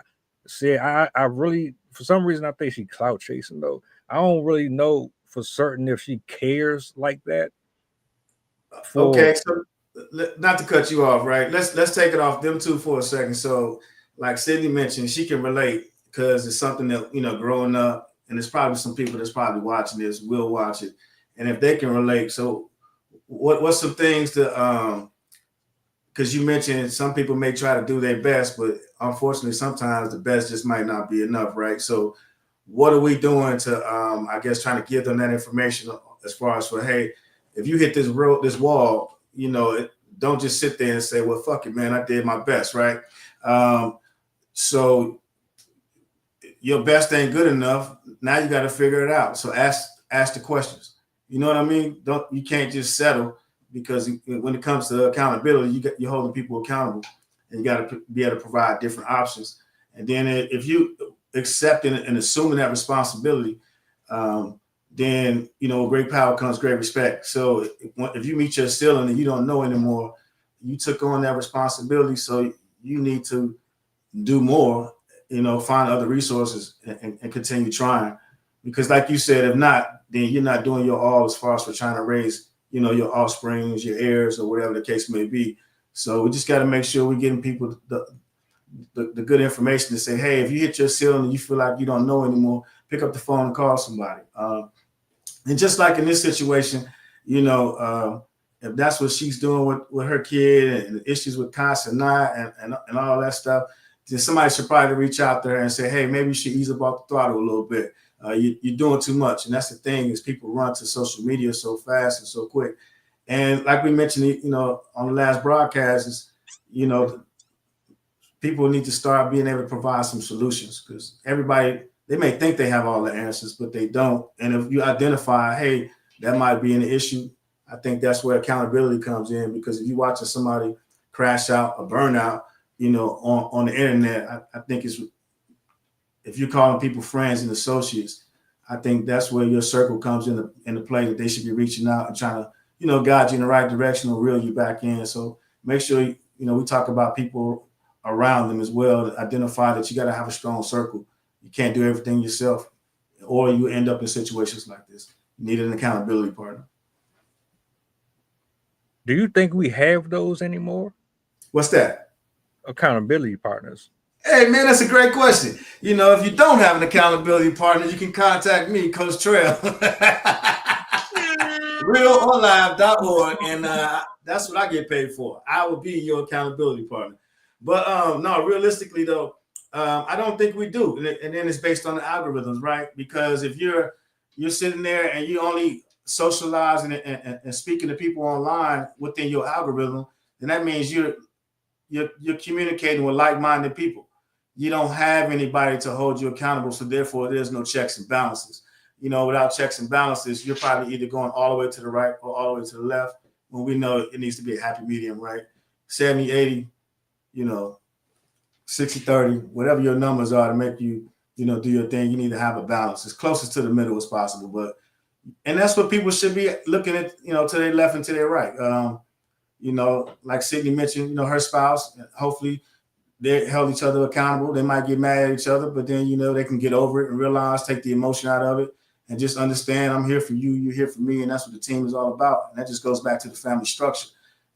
really, for some reason, I think she clout chasing though. I don't really know for certain if she cares like that. Okay, so not to cut you off, right? Let's take it off them two for a second. So, like Sydney mentioned, she can relate because it's something that growing up, and there's probably some people that's probably watching this will watch it, and if they can relate, so what's some things to because you mentioned some people may try to do their best, but unfortunately, sometimes the best just might not be enough, right? So what are we doing to, I guess, trying to give them that information as far as for, hey, if you hit this wall, don't just sit there and say, well, fuck it, man, I did my best, right? So your best ain't good enough. Now you got to figure it out. So ask the questions. You know what I mean? You can't just settle, because when it comes to accountability, you're holding people accountable, and you got to be able to provide different options. And then if you accept and assuming that responsibility, then with great power comes great respect. So if you meet your ceiling and you don't know anymore, you took on that responsibility. So you need to do more, find other resources and continue trying. Because like you said, if not, then you're not doing your all as far as for trying to raise, your offsprings, your heirs, or whatever the case may be. So we just got to make sure we're getting people the good information to say, hey, if you hit your ceiling and you feel like you don't know anymore, pick up the phone and call somebody. And just like in this situation, if that's what she's doing with her kid and the issues with Cenat and all that stuff, then somebody should probably reach out there and say, hey, maybe you should ease up off the throttle a little bit. You're doing too much. And that's the thing, is people run to social media so fast and so quick. And like we mentioned, on the last broadcast, is, people need to start being able to provide some solutions, because everybody, they may think they have all the answers, but they don't. And if you identify, hey, that might be an issue, I think that's where accountability comes in. Because if you're watching somebody crash out or burn out, on the internet, I think if you're calling people friends and associates, I think that's where your circle comes into play, that they should be reaching out and trying to, guide you in the right direction or reel you back in. So make sure, we talk about people around them as well, to identify that you got to have a strong circle. You can't do everything yourself, or you end up in situations like this. You need an accountability partner. Do you think we have those anymore? What's that? Accountability partners. Hey, man, that's a great question. If you don't have an accountability partner, you can contact me, Coach Trail. realonlive.org, and that's what I get paid for. I will be your accountability partner. But no, realistically though, I don't think we do. And then it's based on the algorithms, right? Because if you're sitting there and you only socializing and speaking to people online within your algorithm, then that means you're communicating with like-minded people. You don't have anybody to hold you accountable, so therefore there's no checks and balances. Without checks and balances, you're probably either going all the way to the right or all the way to the left, when we know it needs to be a happy medium, right? 70, 80, 60, 30, whatever your numbers are to make you, do your thing, you need to have a balance as closest to the middle as possible. And that's what people should be looking at, to their left and to their right. Like Sydney mentioned, her spouse, hopefully they held each other accountable. They might get mad at each other, but then, they can get over it and realize, take the emotion out of it and just understand, I'm here for you, you're here for me. And that's what the team is all about. And that just goes back to the family structure.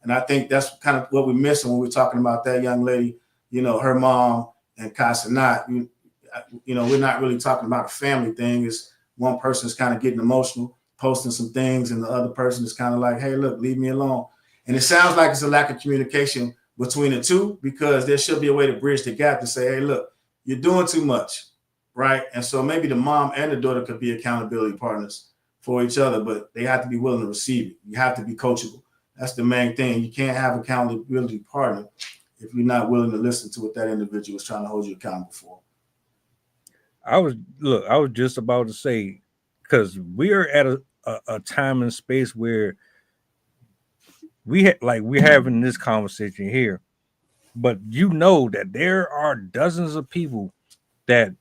And I think that's kind of what we're missing when we're talking about that young lady, her mom and Cenat. We're not really talking about a family thing. It's one person's kind of getting emotional, posting some things, and the other person is kind of like, hey, look, leave me alone. And it sounds like it's a lack of communication between the two, because there should be a way to bridge the gap to say, hey, look, you're doing too much, right? And so maybe the mom and the daughter could be accountability partners for each other, but they have to be willing to receive it. You have to be coachable. That's the main thing. You can't have accountability partner if you're not willing to listen to what that individual is trying to hold you accountable for. I was just about to say, because we are at a time and space where we're having this conversation here, but that there are dozens of people that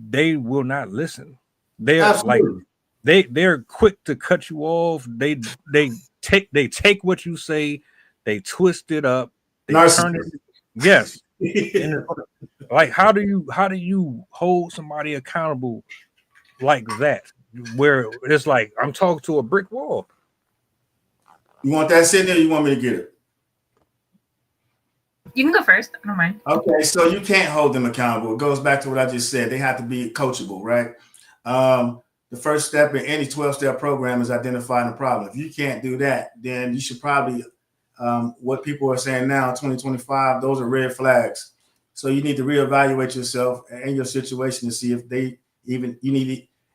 they will not listen. They're quick to cut you off. They take what you say, they twist it up, they turn it. Yes. And like, how do you hold somebody accountable like that, where it's like I'm talking to a brick wall? You want that sitting there, or you want me to get it? You can go first. I don't mind. Okay, so you can't hold them accountable. It goes back to what I just said. They have to be coachable, right? The first step in any 12-step program is identifying the problem. If you can't do that, then you should probably what people are saying now, 2025, those are red flags. So you need to reevaluate yourself and your situation to see if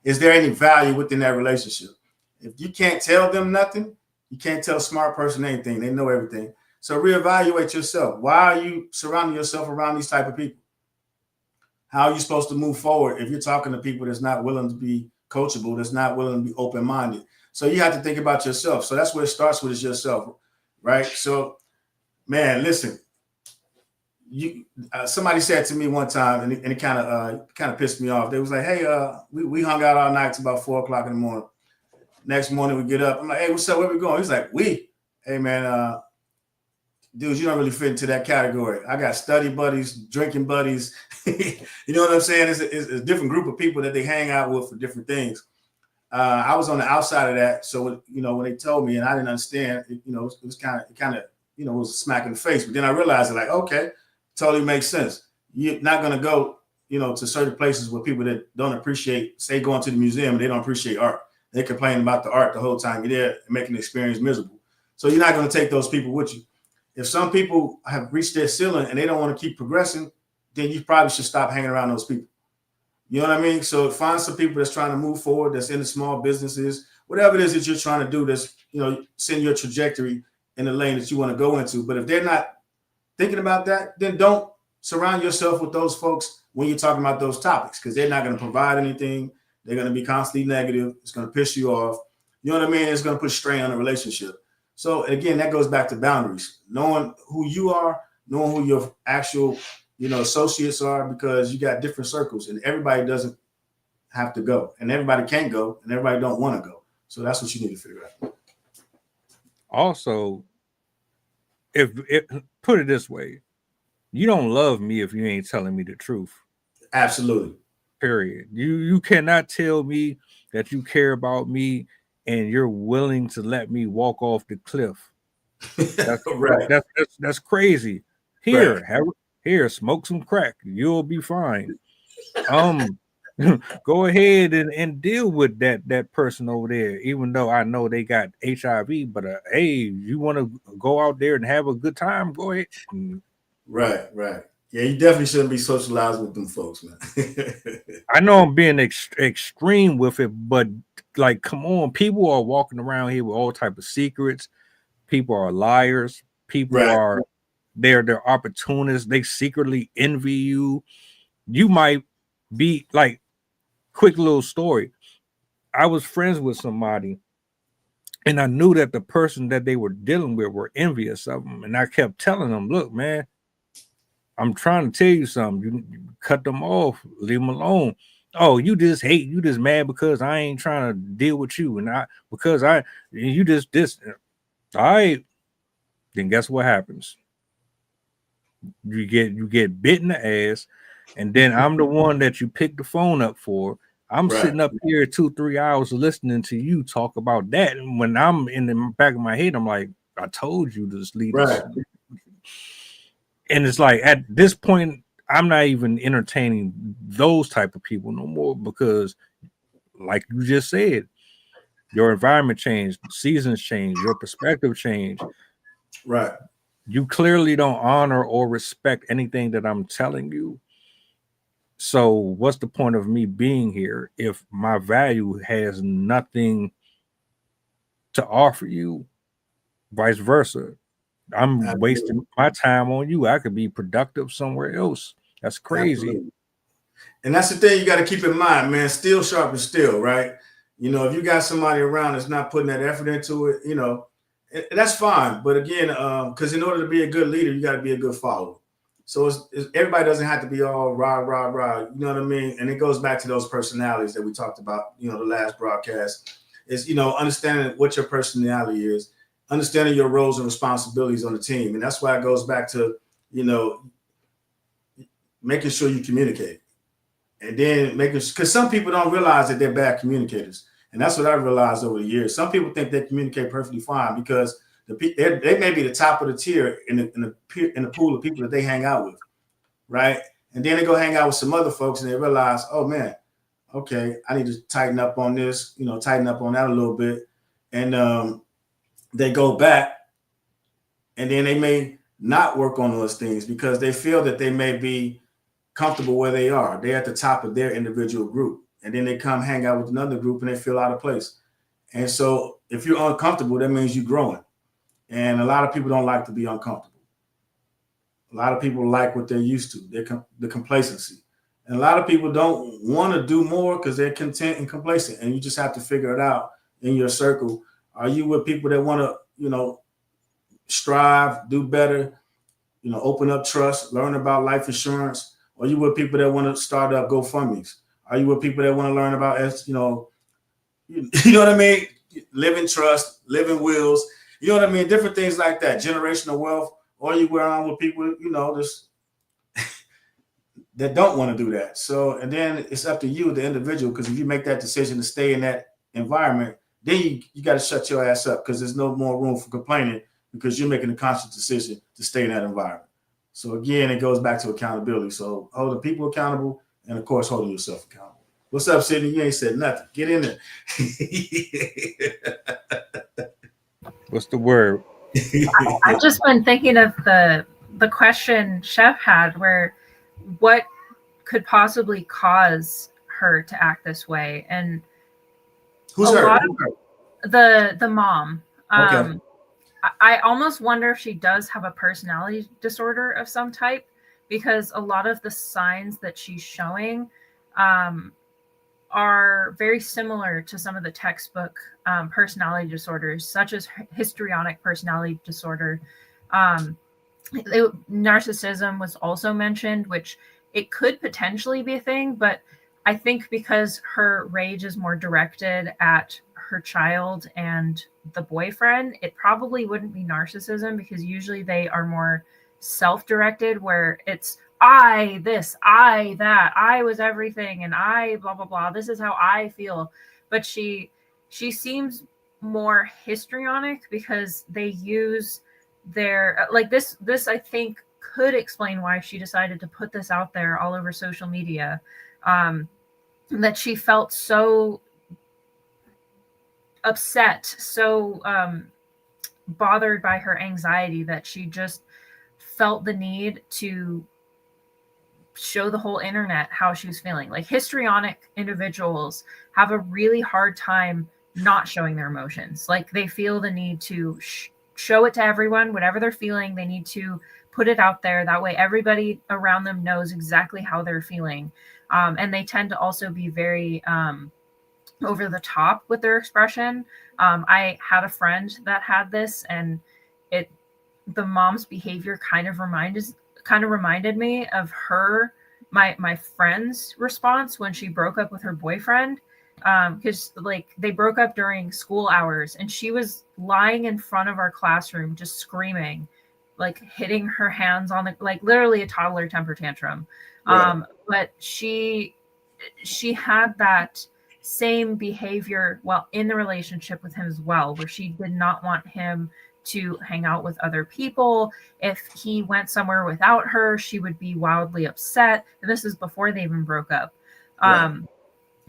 is there any value within that relationship? If you can't tell them nothing, you can't tell a smart person anything. They know everything. So reevaluate yourself. Why are you surrounding yourself around these type of people? How are you supposed to move forward if you're talking to people that's not willing to be coachable, that's not willing to be open-minded? So you have to think about yourself. So that's where it starts with, is yourself, right? So, man, listen. Somebody said to me one time, and it kind of pissed me off. They was like, "Hey, we hung out all night till about 4:00 in the morning. Next morning we get up. I'm like, hey, what's up? Where we going?" He's like, hey man, dudes, you don't really fit into that category. I got study buddies, drinking buddies. You know what I'm saying? It's a different group of people that they hang out with for different things. I was on the outside of that, so when they told me and I didn't understand, it was kind of it was a smack in the face. But then I realized, like, okay, totally makes sense. You're not gonna go, to certain places where people that don't appreciate, say, going to the museum and they don't appreciate art. They complain about the art the whole time you're there, making the experience miserable. So you're not going to take those people with you. If some people have reached their ceiling and they don't want to keep progressing, then you probably should stop hanging around those people. You know what I mean? So find some people that's trying to move forward, that's in the small businesses, whatever it is that you're trying to do, that's, send your trajectory in the lane that you want to go into. But if they're not thinking about that, then don't surround yourself with those folks when you're talking about those topics, because they're not going to provide anything. They're going to be constantly negative. It's going to piss you off. You know what I mean? It's going to put strain on the relationship. So again, that goes back to boundaries, knowing who you are, knowing who your actual, associates are, because you got different circles and everybody doesn't have to go, and everybody can't go, and everybody don't want to go. So that's what you need to figure out. Also, if put it this way, you don't love me if you ain't telling me the truth. Absolutely. Period. You cannot tell me that you care about me and you're willing to let me walk off the cliff. That's right. That's crazy. Here, right. Smoke some crack. You'll be fine. Go ahead and deal with that person over there, even though I know they got HIV. But hey, you want to go out there and have a good time? Go ahead. Right. Yeah, you definitely shouldn't be socializing with them folks, man. I know I'm being extreme with it, but like, come on, people are walking around here with all type of secrets. People are liars. People are they're opportunists. They secretly envy you. You might be like, quick little story. I was friends with somebody, and I knew that the person that they were dealing with were envious of them, and I kept telling them, "Look, man, I'm trying to tell you something. You cut them off, leave them alone. Oh, you just hate, you just mad because I ain't trying to deal with you, and you just this. All right, then guess what happens? You get bit in the ass, and then I'm the one that you pick the phone up for. I'm sitting up here 2-3 hours listening to you talk about that, and when I'm in the back of my head, I'm like, I told you to just leave this. And it's like, at this point, I'm not even entertaining those type of people no more, because like you just said, your environment changed, seasons change, your perspective changed. Right. You clearly don't honor or respect anything that I'm telling you. So what's the point of me being here if my value has nothing to offer you? Vice versa. I'm wasting my time on you. I could be productive somewhere else. That's crazy. Absolutely. And that's the thing you got to keep in mind, man. Steel sharpens steel, right? If you got somebody around that's not putting that effort into it, that's fine. But again, because in order to be a good leader, you got to be a good follower. So everybody doesn't have to be all rah. You know what I mean? And it goes back to those personalities that we talked about, the last broadcast. Is, understanding what your personality is, understanding your roles and responsibilities on the team. And that's why it goes back to, making sure you communicate. And then because some people don't realize that they're bad communicators. And that's what I realized over the years. Some people think they communicate perfectly fine because they may be the top of the tier in the pool of people that they hang out with, right? And then they go hang out with some other folks and they realize, oh man, okay, I need to tighten up on this, tighten up on that a little bit. And they go back and then they may not work on those things because they feel that they may be comfortable where they are. They're at the top of their individual group, and then they come hang out with another group and they feel out of place. And so if you're uncomfortable, that means you're growing. And a lot of people don't like to be uncomfortable. A lot of people like what they're used to, the complacency. And a lot of people don't want to do more because they're content and complacent. And you just have to figure it out in your circle. Are you with people that want to, strive, do better, open up trust, learn about life insurance? Or are you with people that want to start up GoFundMes? Are you with people that want to learn about, you know what I mean? Live in trust, live in wills, you know what I mean? Different things like that, generational wealth. Or you wear on with people, just that don't want to do that. So, and then it's up to you, the individual, because if you make that decision to stay in that environment, then you got to shut your ass up because there's no more room for complaining because you're making a conscious decision to stay in that environment. So again, it goes back to accountability. So holding people accountable and of course holding yourself accountable. What's up, Sydney? You ain't said nothing. Get in there. What's the word? I've just been thinking of the question Chef had, where what could possibly cause her to act this way, and who's her? The mom. Okay. I almost wonder if she does have a personality disorder of some type, because a lot of the signs that she's showing are very similar to some of the textbook personality disorders, such as histrionic personality disorder. Narcissism was also mentioned, which it could potentially be a thing, but I think because her rage is more directed at her child and the boyfriend, it probably wouldn't be narcissism, because usually they are more self-directed, where it's I this, I that, I was everything, and I blah blah blah, this is how I feel. But she seems more histrionic because they use their this I think could explain why she decided to put this out there all over social media, that she felt so upset, so bothered by her anxiety, that she just felt the need to show the whole internet how she was feeling. Like, histrionic individuals have a really hard time not showing their emotions. Like, they feel the need to show it to everyone, whatever they're feeling. They need to put it out there. That way everybody around them knows exactly how they're feeling. And they tend to also be very over the top with their expression. I had a friend that had this, and the mom's behavior kind of reminded me of my friend's response when she broke up with her boyfriend, because they broke up during school hours, and she was lying in front of our classroom just screaming, hitting her hands on literally a toddler temper tantrum. Right. But she had that same behavior while in the relationship with him as well, where she did not want him to hang out with other people. If he went somewhere without her, she would be wildly upset. And this is before they even broke up. Right.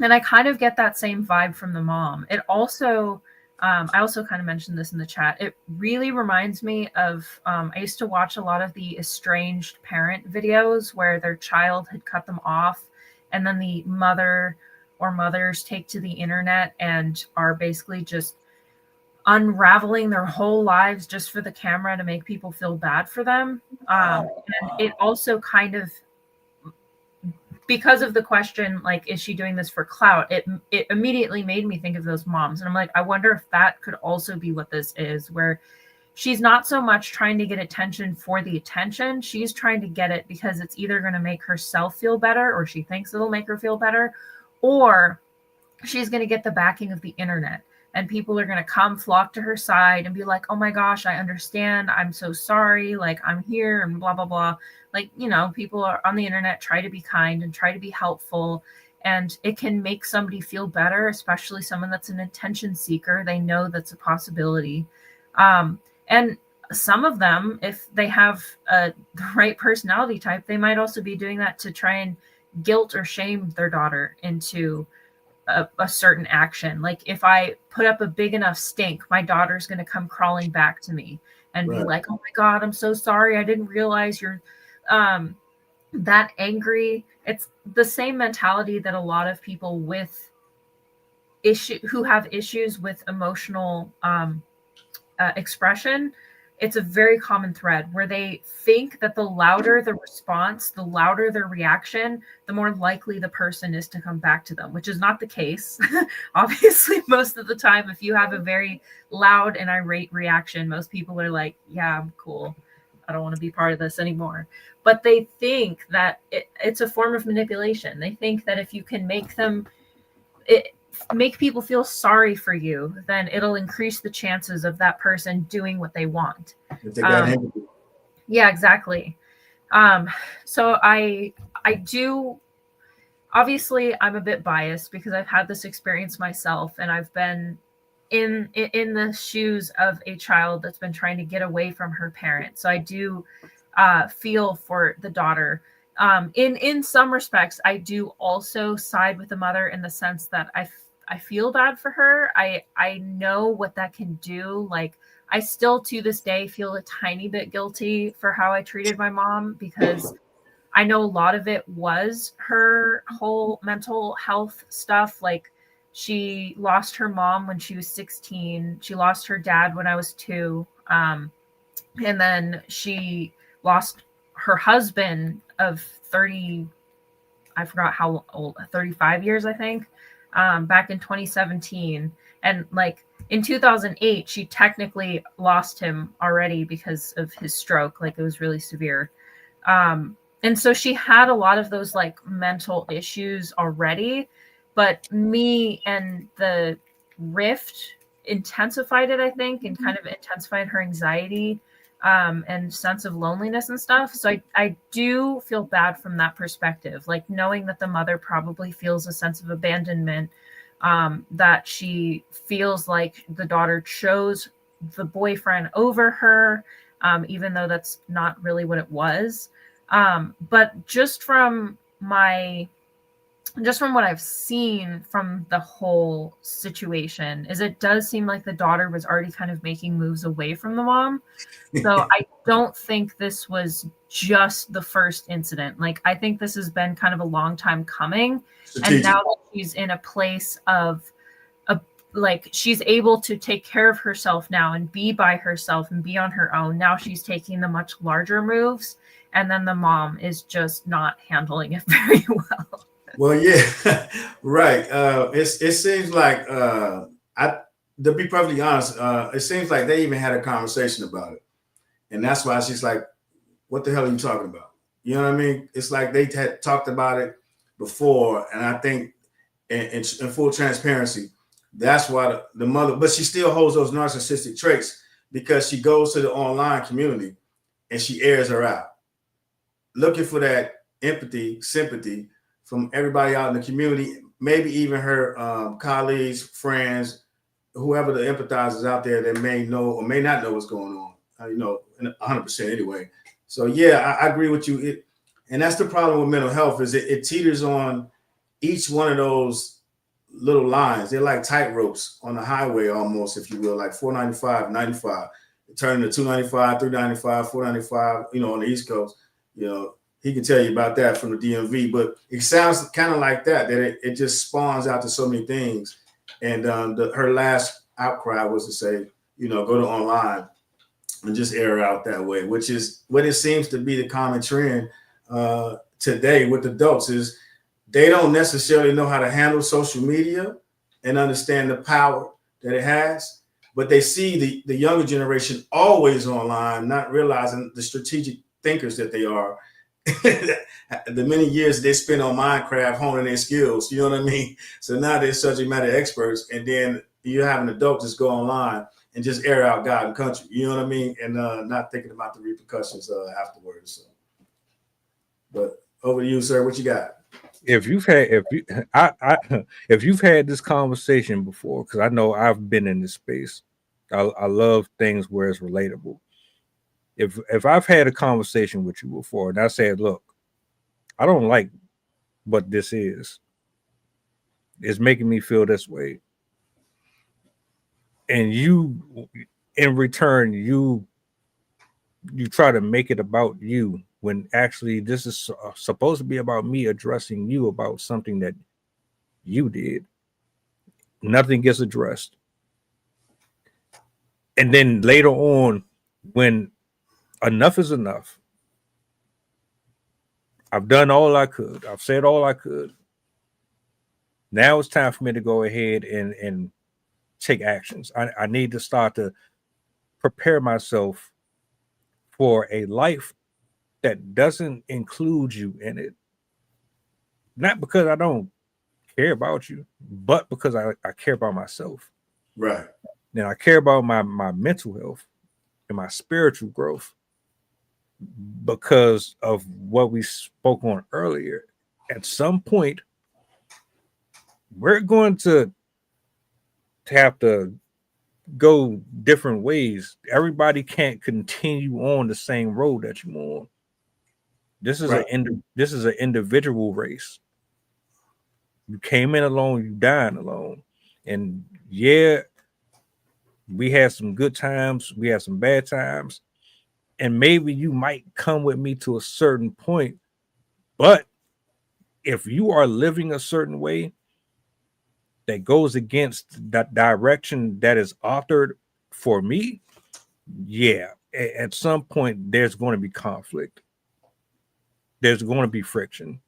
And I kind of get that same vibe from the mom. It also, I also kind of mentioned this in the chat. It really reminds me of, I used to watch a lot of the estranged parent videos where their child had cut them off, and then the mother or mothers take to the internet and are basically just unraveling their whole lives just for the camera to make people feel bad for them. And it also kind of, because of the question, is she doing this for clout? It immediately made me think of those moms. And I'm like, I wonder if that could also be what this is, where she's not so much trying to get attention for the attention. She's trying to get it because it's either going to make herself feel better, or she thinks it'll make her feel better, or she's going to get the backing of the internet. And people are going to come flock to her side and be like, oh my gosh, I understand. I'm so sorry. I'm here and blah, blah, blah. People are on the internet, try to be kind and try to be helpful. And it can make somebody feel better, especially someone that's an attention seeker. They know that's a possibility. And some of them, if they have the right personality type, they might also be doing that to try and guilt or shame their daughter into a certain action. If I put up a big enough stink, my daughter's going to come crawling back to me. and be Right. like, oh my God, I'm so sorry. I didn't realize you're that angry. It's the same mentality that a lot of people who have issues with emotional expression. It's a very common thread where they think that the louder the response, the louder their reaction, the more likely the person is to come back to them, which is not the case. Obviously, most of the time, if you have a very loud and irate reaction, most people are like, yeah, I'm cool. I don't want to be part of this anymore. But they think that it's a form of manipulation. They think that if you can make people feel sorry for you, then it'll increase the chances of that person doing what they want. If they got empathy. Yeah, exactly. So I do, obviously I'm a bit biased because I've had this experience myself, and I've been in the shoes of a child that's been trying to get away from her parents. So I do feel for the daughter. In some respects, I do also side with the mother in the sense that I feel bad for her. I know what that can do. Like, I still to this day feel a tiny bit guilty for how I treated my mom, because I know a lot of it was her whole mental health stuff. Like, she lost her mom when she was 16. She lost her dad when I was 2. And then she lost her husband of 30, I forgot how old, 35 years, I think, back in 2017. And like in 2008, she technically lost him already because of his stroke. Like, it was really severe. And so she had a lot of those like mental issues already, but me and the rift intensified it, I think, and kind of intensified her anxiety and sense of loneliness and stuff. So I do feel bad from that perspective, like knowing that the mother probably feels a sense of abandonment, that she feels like the daughter chose the boyfriend over her, even though that's not really what it was. But just from what I've seen from the whole situation, is it does seem like the daughter was already kind of making moves away from the mom. So I don't think this was just the first incident. Like, I think this has been kind of a long time coming. Strategic. And now that she's in a place of like, she's able to take care of herself now and be by herself and be on her own. Now she's taking the much larger moves, and then the mom is just not handling it very well. Well, yeah, right. It seems like to be perfectly honest, it seems like they even had a conversation about it, and that's why she's like, "What the hell are you talking about?" You know what I mean? It's like they had talked about it before, and I think, in full transparency, that's why the mother. But she still holds those narcissistic traits because she goes to the online community and she airs her out, looking for that empathy, sympathy from everybody out in the community, maybe even her colleagues, friends, whoever the empathizers out there that may know or may not know what's going on, 100% anyway. So yeah, I agree with you. And that's the problem with mental health, is it teeters on each one of those little lines. They're like tight ropes on the highway almost, if you will, like 495, 95, turning to 295, 395, 495, on the East Coast. He can tell you about that from the DMV, but it sounds kind of like that it just spawns out to so many things. And her last outcry was to say, go to online and just air out that way, which is what it seems to be the common trend today with adults, is they don't necessarily know how to handle social media and understand the power that it has, but they see the younger generation always online, not realizing the strategic thinkers that they are. The many years they spend on Minecraft honing their skills, you know what I mean? So now they're subject matter experts, and then you have an adult just go online and just air out God and country, you know what I mean? And not thinking about the repercussions afterwards. So. But over to you, sir. What you got? If you've had this conversation before, because I know I've been in this space, I love things where it's relatable. If I've had a conversation with you before and I said, look, I don't like what this is. It's making me feel this way. And you, in return, you you try to make it about you when actually this is supposed to be about me addressing you about something that you did. Nothing gets addressed. And then later on, when enough is enough, I've done all I could. I've said all I could. Now it's time for me to go ahead and take actions. I need to start to prepare myself for a life that doesn't include you in it. Not because I don't care about you, but because I care about myself. Right. And I care about my mental health and my spiritual growth because of what we spoke on earlier. At some point, we're going to have to go different ways. Everybody can't continue on the same road that you're on. This is Right. this is an individual race. You came in alone, you dying alone. And yeah, we had some good times, we had some bad times. And maybe you might come with me to a certain point. But if you are living a certain way that goes against that direction that is authored for me, yeah, at some point there's going to be conflict. There's going to be friction.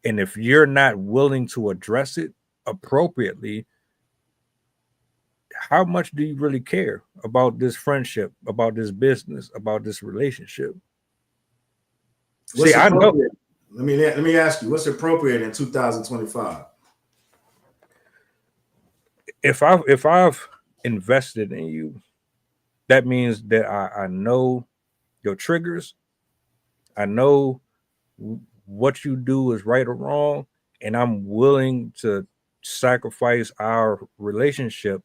And if you're not willing to address it appropriately, how much do you really care about this friendship, about this business, about this relationship? What's See, I know. Let me ask you, what's appropriate in 2025? If I've invested in you, that means that I know your triggers. I know what you do is right or wrong, and I'm willing to sacrifice our relationship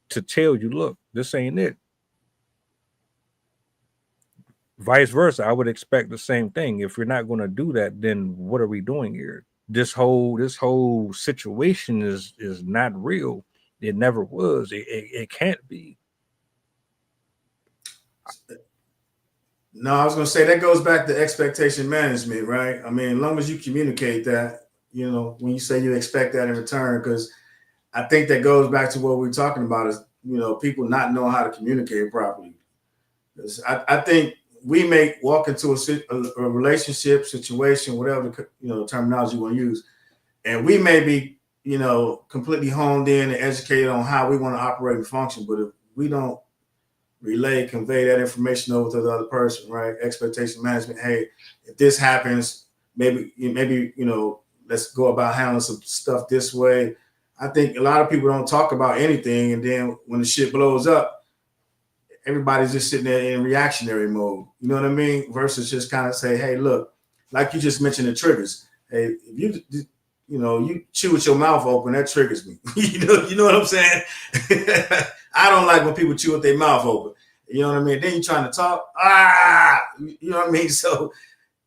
to tell you, look, this ain't it. Vice versa, I would expect the same thing. If you're not going to do that, then what are we doing here? This whole situation is not real. It never was. It can't be. No, I was going to say that goes back to expectation management, right? I mean, as long as you communicate that, you know, when you say you expect that in return, because I think that goes back to what we're talking about is, you know, people not knowing how to communicate properly. I think we may walk into a relationship situation, whatever the, you know, terminology you want to use, and we may be, you know, completely honed in and educated on how we want to operate and function, but if we don't convey that information over to the other person, right? Expectation management. Hey, if this happens, maybe, you know, let's go about handling some stuff this way. I think a lot of people don't talk about anything, and then when the shit blows up, everybody's just sitting there in reactionary mode. You know what I mean? Versus just kind of say, hey, look, like you just mentioned the triggers. Hey, if you chew with your mouth open, that triggers me. you know what I'm saying? I don't like when people chew with their mouth open. You know what I mean? Then you're trying to talk. You know what I mean? So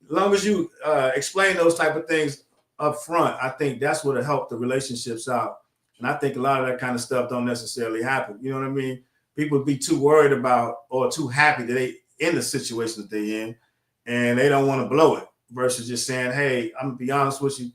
as long as you explain those type of things up front, I think that's what'll help the relationships out. And I think a lot of that kind of stuff don't necessarily happen. You know what I mean? People be too worried about or too happy that they in the situation that they're in, and they don't want to blow it. Versus just saying, "Hey, I'm gonna be honest with you.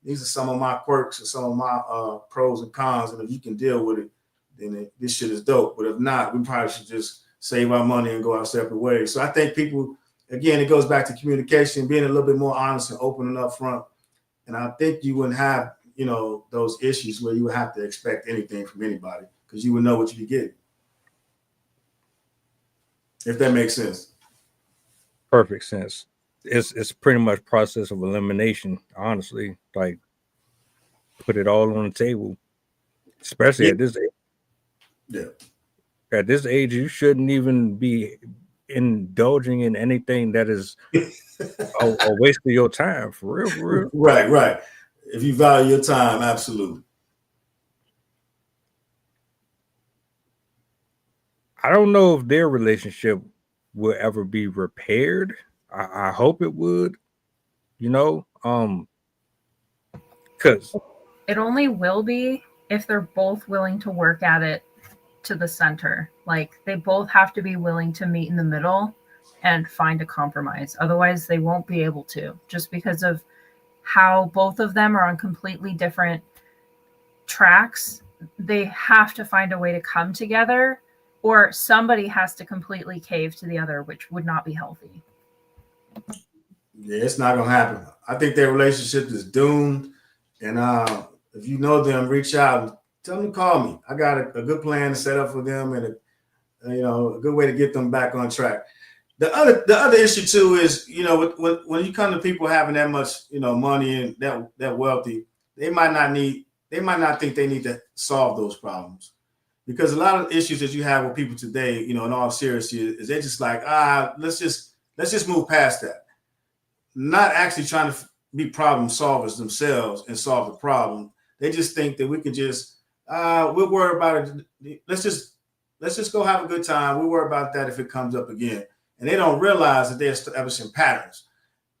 These are some of my quirks and some of my pros and cons, and if you can deal with it, then this shit is dope. But if not, we probably should just save our money and go our separate ways." So I think people, again, it goes back to communication, being a little bit more honest and open and upfront. And I think you wouldn't have, you know, those issues where you would have to expect anything from anybody because you would know what you'd be getting. If that makes sense. Perfect sense. It's pretty much process of elimination, honestly. Like, put it all on the table, especially at this age. Yeah. At this age, you shouldn't even be indulging in anything that is a waste of your time, for real. Right. If you value your time, absolutely. I don't know if their relationship will ever be repaired. I hope it would, you know, because it only will be if they're both willing to work at it to the center. Like, they both have to be willing to meet in the middle and find a compromise. Otherwise, they won't be able to, just because of how both of them are on completely different tracks. They have to find a way to come together, or somebody has to completely cave to the other, which would not be healthy. Yeah, it's not gonna happen. I think their relationship is doomed. And if you know them, reach out and tell them to call me. I got a good plan to set up for them, and a good way to get them back on track. The other issue too is, when you come to people having that much, money and that wealthy, they might not think they need to solve those problems, because a lot of issues that you have with people today, in all seriousness, is they're just like, let's just move past that. Not actually trying to be problem solvers themselves and solve the problem. They just think that we can just we'll worry about it. Let's just go have a good time. We'll worry about that if it comes up again. And they don't realize that they're establishing patterns.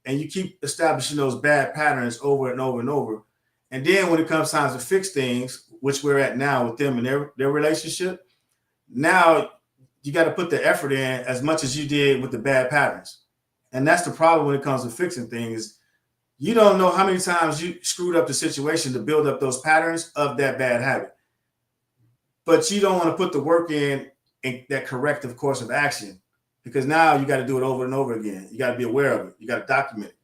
And you keep establishing those bad patterns over and over and over. And then when it comes time to fix things, which we're at now with them and their relationship, now you got to put the effort in as much as you did with the bad patterns. And that's the problem when it comes to fixing things. You don't know how many times you screwed up the situation to build up those patterns of that bad habit. But you don't want to put the work in that corrective course of action, because now you got to do it over and over again. You got to be aware of it. You got to document it.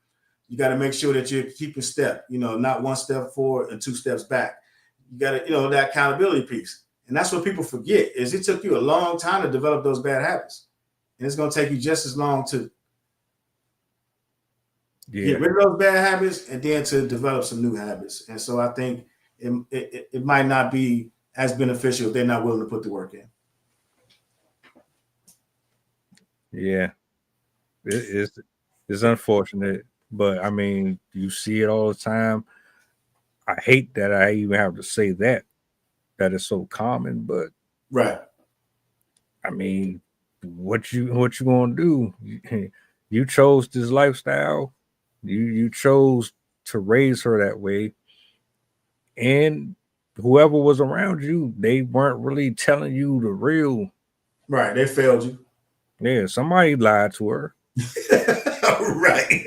You got to make sure that you're keeping step, not one step forward and two steps back. You got to, that accountability piece. And that's what people forget, is it took you a long time to develop those bad habits. And it's going to take you just as long to get rid of those bad habits and then to develop some new habits. And so I think it might not be as beneficial if they're not willing to put the work in. Yeah, it's unfortunate, but I mean, you see it all the time. I hate that I even have to say that is so common, but right. I mean, what you gonna do? You chose this lifestyle. You chose to raise her that way, and whoever was around you, they weren't really telling you the real. Right, they failed you. Yeah, somebody lied to her. Right.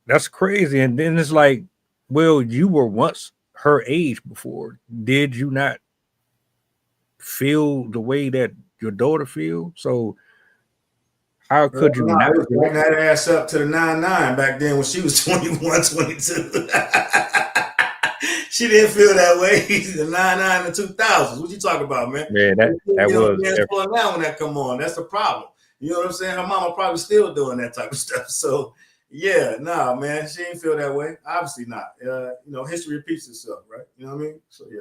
That's crazy. And then it's like, well, you were once her age before. Did you not feel the way that your daughter feels? So how could you not? Bring that ass up to the 9-9 back then when she was 21, 22. She didn't feel that way. The 99 and 2000s. What you talking about, man? Yeah, that was. Now when that come on, that's the problem. You know what I'm saying? Her mama probably still doing that type of stuff. So yeah, nah, man, she ain't feel that way. Obviously not. History repeats itself, right? You know what I mean? So yeah.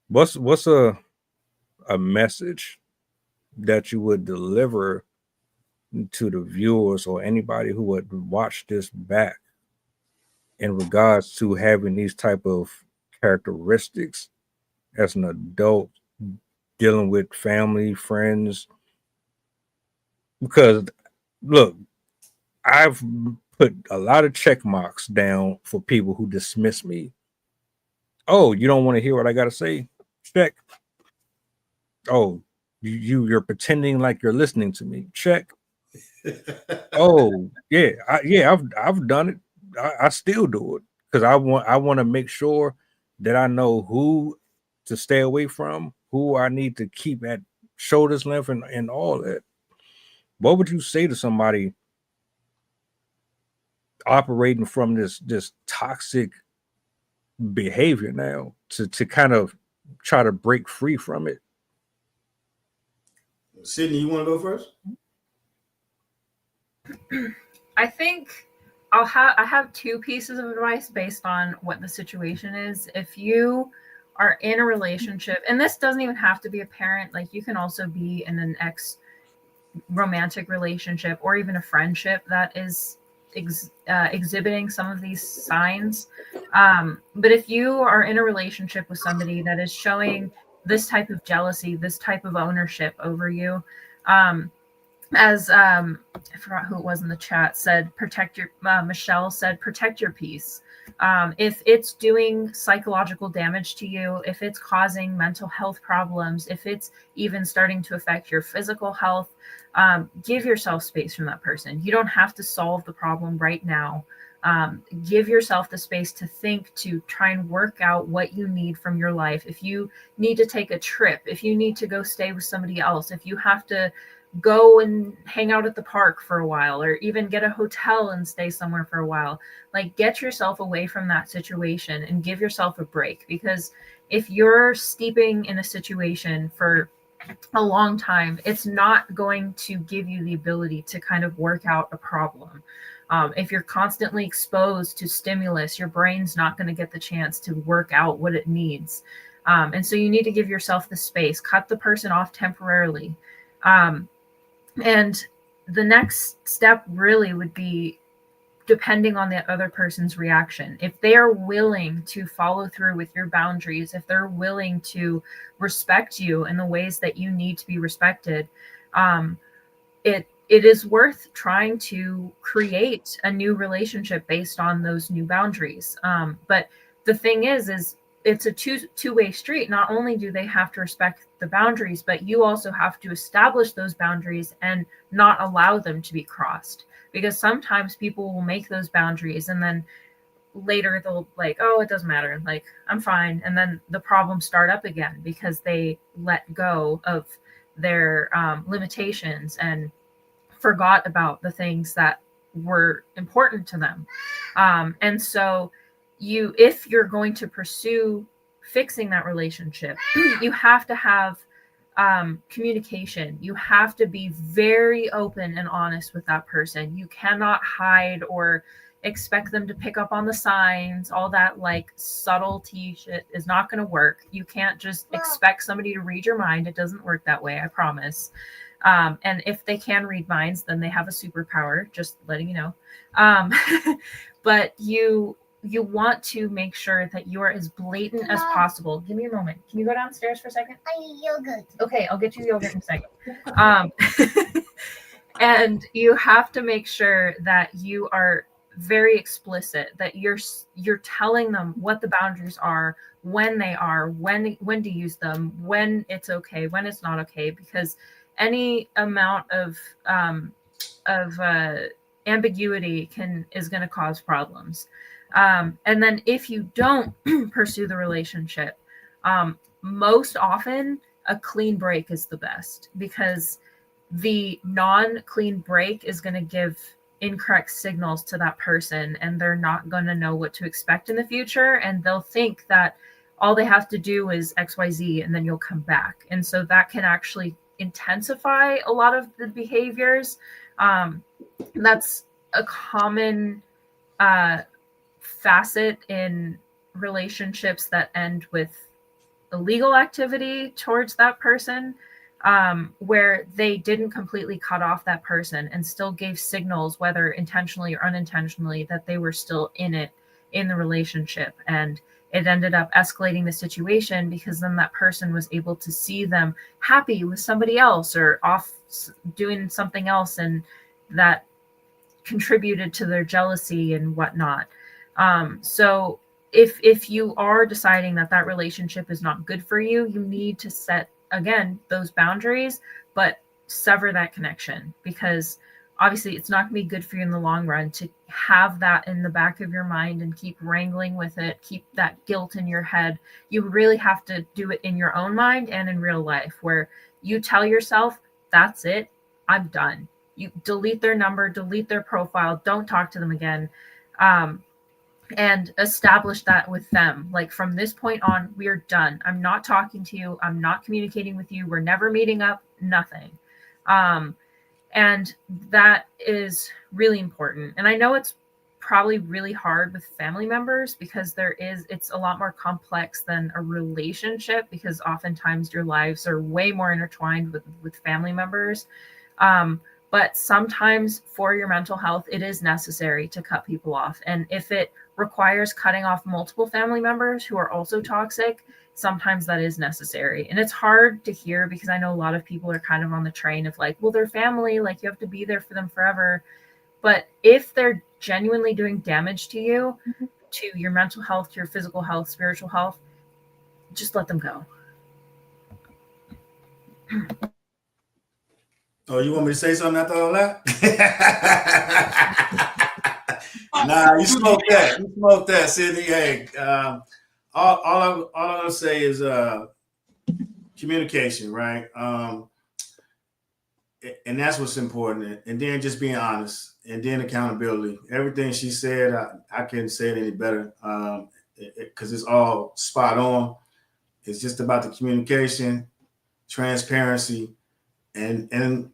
What's a message that you would deliver to the viewers or anybody who would watch this back in regards to having these type of characteristics as an adult dealing with family, friends? Because look, I've put a lot of check marks down for people who dismiss me. Oh, you don't want to hear what I got to say? Check. Oh, you're pretending like you're listening to me. Check. Oh, yeah. I've done it. I still do it because I want to make sure that I know who to stay away from, who I need to keep at shoulder's length and all that. What would you say to somebody operating from this toxic behavior now to kind of try to break free from it? Sydney, you want to go first? I think I have two pieces of advice based on what the situation is. If you are in a relationship, and this doesn't even have to be a parent, like you can also be in an romantic relationship or even a friendship that is exhibiting some of these signs. But if you are in a relationship with somebody that is showing this type of jealousy, this type of ownership over you, as I forgot who it was in the chat said, protect your Michelle said, protect your peace. If it's doing psychological damage to you, if it's causing mental health problems, if it's even starting to affect your physical health, give yourself space from that person. You don't have to solve the problem right now. Give yourself the space to think, to try and work out what you need from your life. If you need to take a trip, if you need to go stay with somebody else, if you have to go and hang out at the park for a while, or even get a hotel and stay somewhere for a while, like get yourself away from that situation and give yourself a break. Because if you're steeping in a situation for a long time, it's not going to give you the ability to kind of work out a problem. If you're constantly exposed to stimulus, your brain's not going to get the chance to work out what it needs. And so you need to give yourself the space, cut the person off temporarily. And the next step really would be depending on the other person's reaction. If they are willing to follow through with your boundaries, if they're willing to respect you in the ways that you need to be respected, it is worth trying to create a new relationship based on those new boundaries. But the thing is it's a two-way street. Not only do they have to respect the boundaries, but you also have to establish those boundaries and not allow them to be crossed. Because sometimes people will make those boundaries and then later they'll like, oh, it doesn't matter, like I'm fine, and then the problems start up again because they let go of their limitations and forgot about the things that were important to them. And so if you're going to pursue fixing that relationship, you have to have communication. You have to be very open and honest with that person. You cannot hide or expect them to pick up on the signs. All that like subtlety shit is not going to work. You can't just expect somebody to read your mind. It doesn't work that way, I promise. And if they can read minds, then they have a superpower, just letting you know. But you want to make sure that you are as blatant as possible. Give me a moment. Can you go downstairs for a second? I need yogurt. Okay, I'll get you yogurt in a second. And you have to make sure that you are very explicit, that you're telling them what the boundaries are, when they are, when to use them, when it's okay, when it's not okay, because any amount of ambiguity is going to cause problems. And then if you don't pursue the relationship, most often a clean break is the best, because the non-clean break is going to give incorrect signals to that person, and they're not going to know what to expect in the future, and they'll think that all they have to do is XYZ and then you'll come back. And so that can actually intensify a lot of the behaviors. That's a common facet in relationships that end with illegal activity towards that person, where they didn't completely cut off that person and still gave signals, whether intentionally or unintentionally, that they were still in the relationship. And it ended up escalating the situation, because then that person was able to see them happy with somebody else or off doing something else, and that contributed to their jealousy and whatnot. So if you are deciding that relationship is not good for you, you need to set, again, those boundaries, but sever that connection, because obviously it's not going to be good for you in the long run to have that in the back of your mind and keep wrangling with it, keep that guilt in your head. You really have to do it in your own mind and in real life, where you tell yourself, that's it, I'm done. You delete their number, delete their profile, don't talk to them again. And establish that with them. Like, from this point on, we're done. I'm not talking to you. I'm not communicating with you. We're never meeting up, nothing. And that is really important. And I know it's probably really hard with family members, because it's a lot more complex than a relationship, because oftentimes your lives are way more intertwined with family members. But sometimes for your mental health, it is necessary to cut people off. And if it requires cutting off multiple family members who are also toxic, sometimes that is necessary. And it's hard to hear because I know a lot of people are kind of on the train of like, well, they're family, like you have to be there for them forever. But if they're genuinely doing damage to you, to your mental health, to your physical health, spiritual health, just let them go. Oh, you want me to say something after all that? Nah, you smoked that. You smoked that, Sydney. Hey, all I'm gonna say is communication, right? And that's what's important. And then just being honest, and then accountability. Everything she said, I couldn't say it any better because it's all spot on. It's just about the communication, transparency, and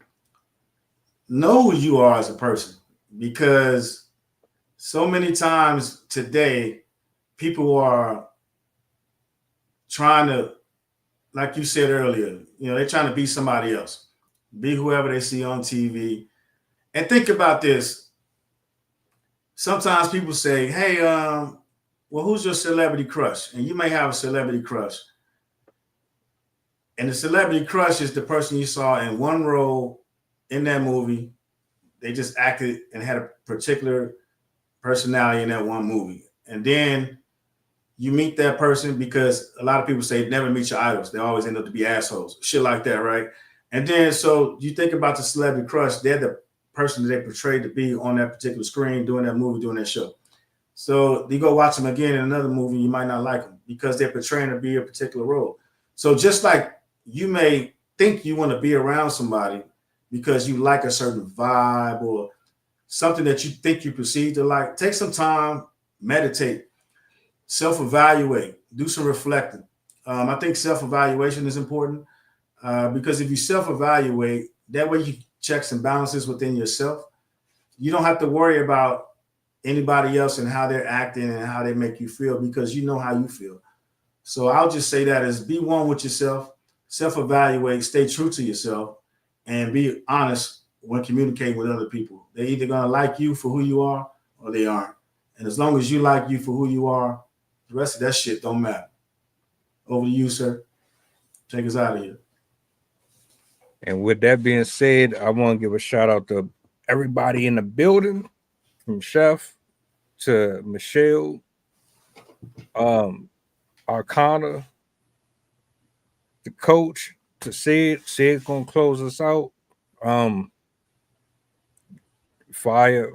know who you are as a person, because so many times today people are trying to, like you said earlier, they're trying to be somebody else, be whoever they see on TV. And think about this. Sometimes people say, hey, well, who's your celebrity crush? And you may have a celebrity crush. And the celebrity crush is the person you saw in one role in that movie. They just acted and had a particular personality in that one movie. And then you meet that person, because a lot of people say never meet your idols. They always end up to be assholes, shit like that, right? And then so you think about the celebrity crush, they're the person that they portrayed to be on that particular screen, doing that movie, doing that show. So you go watch them again in another movie, you might not like them because they're portraying to be a particular role. So just like you may think you want to be around somebody because you like a certain vibe or something that you think you perceive to like, take some time, meditate, self-evaluate, do some reflecting. I think self-evaluation is important because if you self-evaluate, that way you checks and balances within yourself. You don't have to worry about anybody else and how they're acting and how they make you feel, because you know how you feel. So I'll just say that is be one with yourself, self-evaluate, stay true to yourself, and be honest when communicating with other people. They're either going to like you for who you are or they aren't. And as long as you like you for who you are, the rest of that shit don't matter. Over to you, sir. Take us out of here. And with that being said, I want to give a shout out to everybody in the building, from Chef to Michelle, Arcana, the coach, to Sid. Sid's gonna close us out. Fire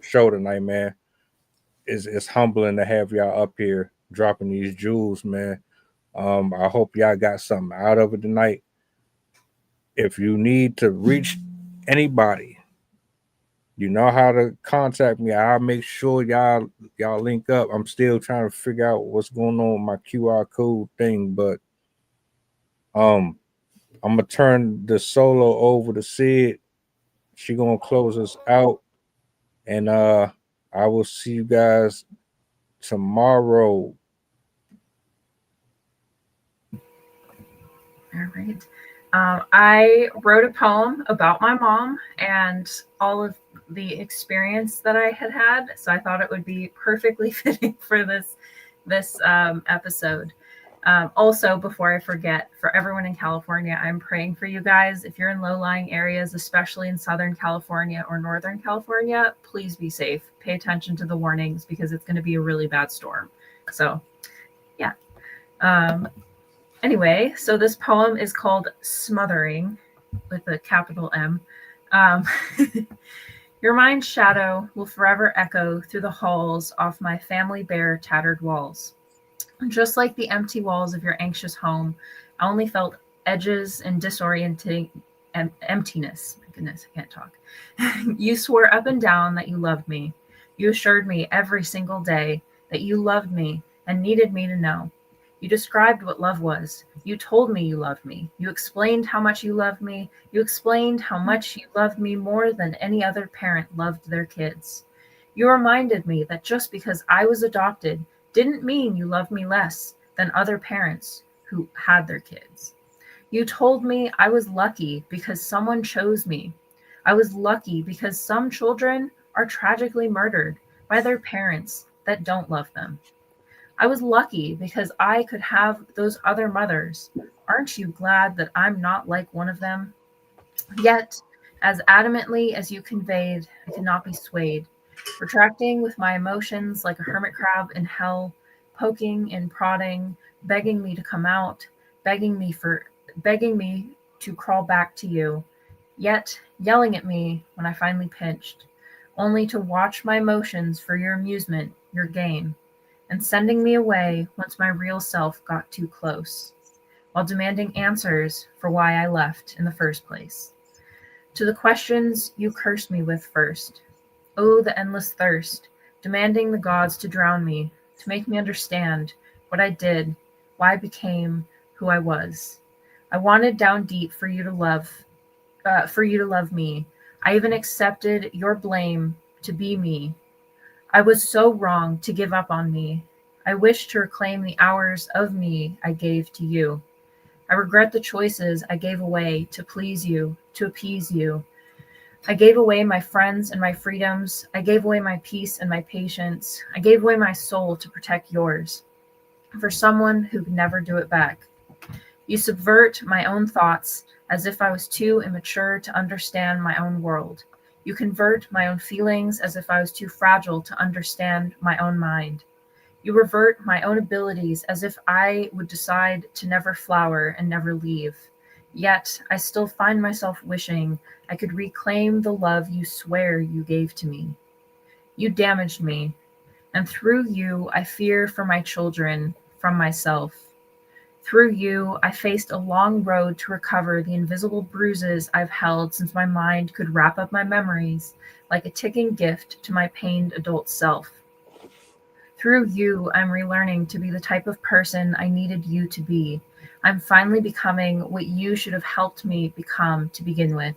show tonight, man. It's humbling to have y'all up here dropping these jewels, man. I hope y'all got something out of it tonight. If you need to reach anybody, you know how to contact me. I'll make sure y'all link up. I'm still trying to figure out what's going on with my QR code thing, but I'm gonna turn the solo over to Sid. She gonna close us out, and I will see you guys tomorrow. All right. I wrote a poem about my mom and all of the experience that I had. So I thought it would be perfectly fitting for this episode. Also, before I forget, for everyone in California, I'm praying for you guys. If you're in low-lying areas, especially in Southern California or Northern California, please be safe. Pay attention to the warnings because it's going to be a really bad storm. So, yeah. Anyway, so this poem is called Smothering, with a capital M. Your mind's shadow will forever echo through the halls off my family bare tattered walls. Just like the empty walls of your anxious home, I only felt edges and disorienting emptiness. My goodness, I can't talk. You swore up and down that you loved me. You assured me every single day that you loved me and needed me to know. You described what love was. You told me you loved me. You explained how much you loved me. You explained how much you loved me more than any other parent loved their kids. You reminded me that just because I was adopted didn't mean you loved me less than other parents who had their kids. You told me I was lucky because someone chose me. I was lucky because some children are tragically murdered by their parents that don't love them. I was lucky because I could have those other mothers. Aren't you glad that I'm not like one of them? Yet, as adamantly as you conveyed, I could not be swayed, retracting with my emotions like a hermit crab in hell, poking and prodding, begging me to come out, begging me to crawl back to you, yet yelling at me when I finally pinched, only to watch my emotions for your amusement, your gain, and sending me away once my real self got too close, while demanding answers for why I left in the first place. To the questions you cursed me with first. Oh, the endless thirst, demanding the gods to drown me, to make me understand what I did, why I became who I was. I wanted down deep for you to love me. I even accepted your blame to be me. I was so wrong to give up on me. I wish to reclaim the hours of me I gave to you. I regret the choices I gave away to please you, to appease you. I gave away my friends and my freedoms. I gave away my peace and my patience. I gave away my soul to protect yours, for someone who could never do it back. You subvert my own thoughts as if I was too immature to understand my own world. You convert my own feelings as if I was too fragile to understand my own mind. You revert my own abilities as if I would decide to never flower and never leave. Yet I still find myself wishing I could reclaim the love you swear you gave to me. You damaged me, and through you I fear for my children from myself. Through you I faced a long road to recover the invisible bruises I've held since my mind could wrap up my memories like a ticking gift to my pained adult self. Through you, I'm relearning to be the type of person I needed you to be. I'm finally becoming what you should have helped me become to begin with.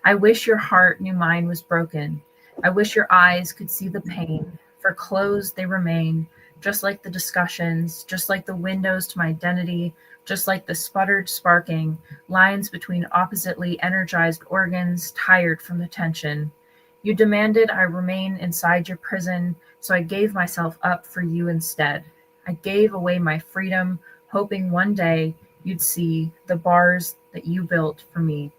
I wish your heart knew mine was broken. I wish your eyes could see the pain, for closed they remain, just like the discussions, just like the windows to my identity, just like the sputtered sparking, lines between oppositely energized organs, tired from the tension. You demanded I remain inside your prison, so I gave myself up for you instead. I gave away my freedom, hoping one day you'd see the bars that you built for me.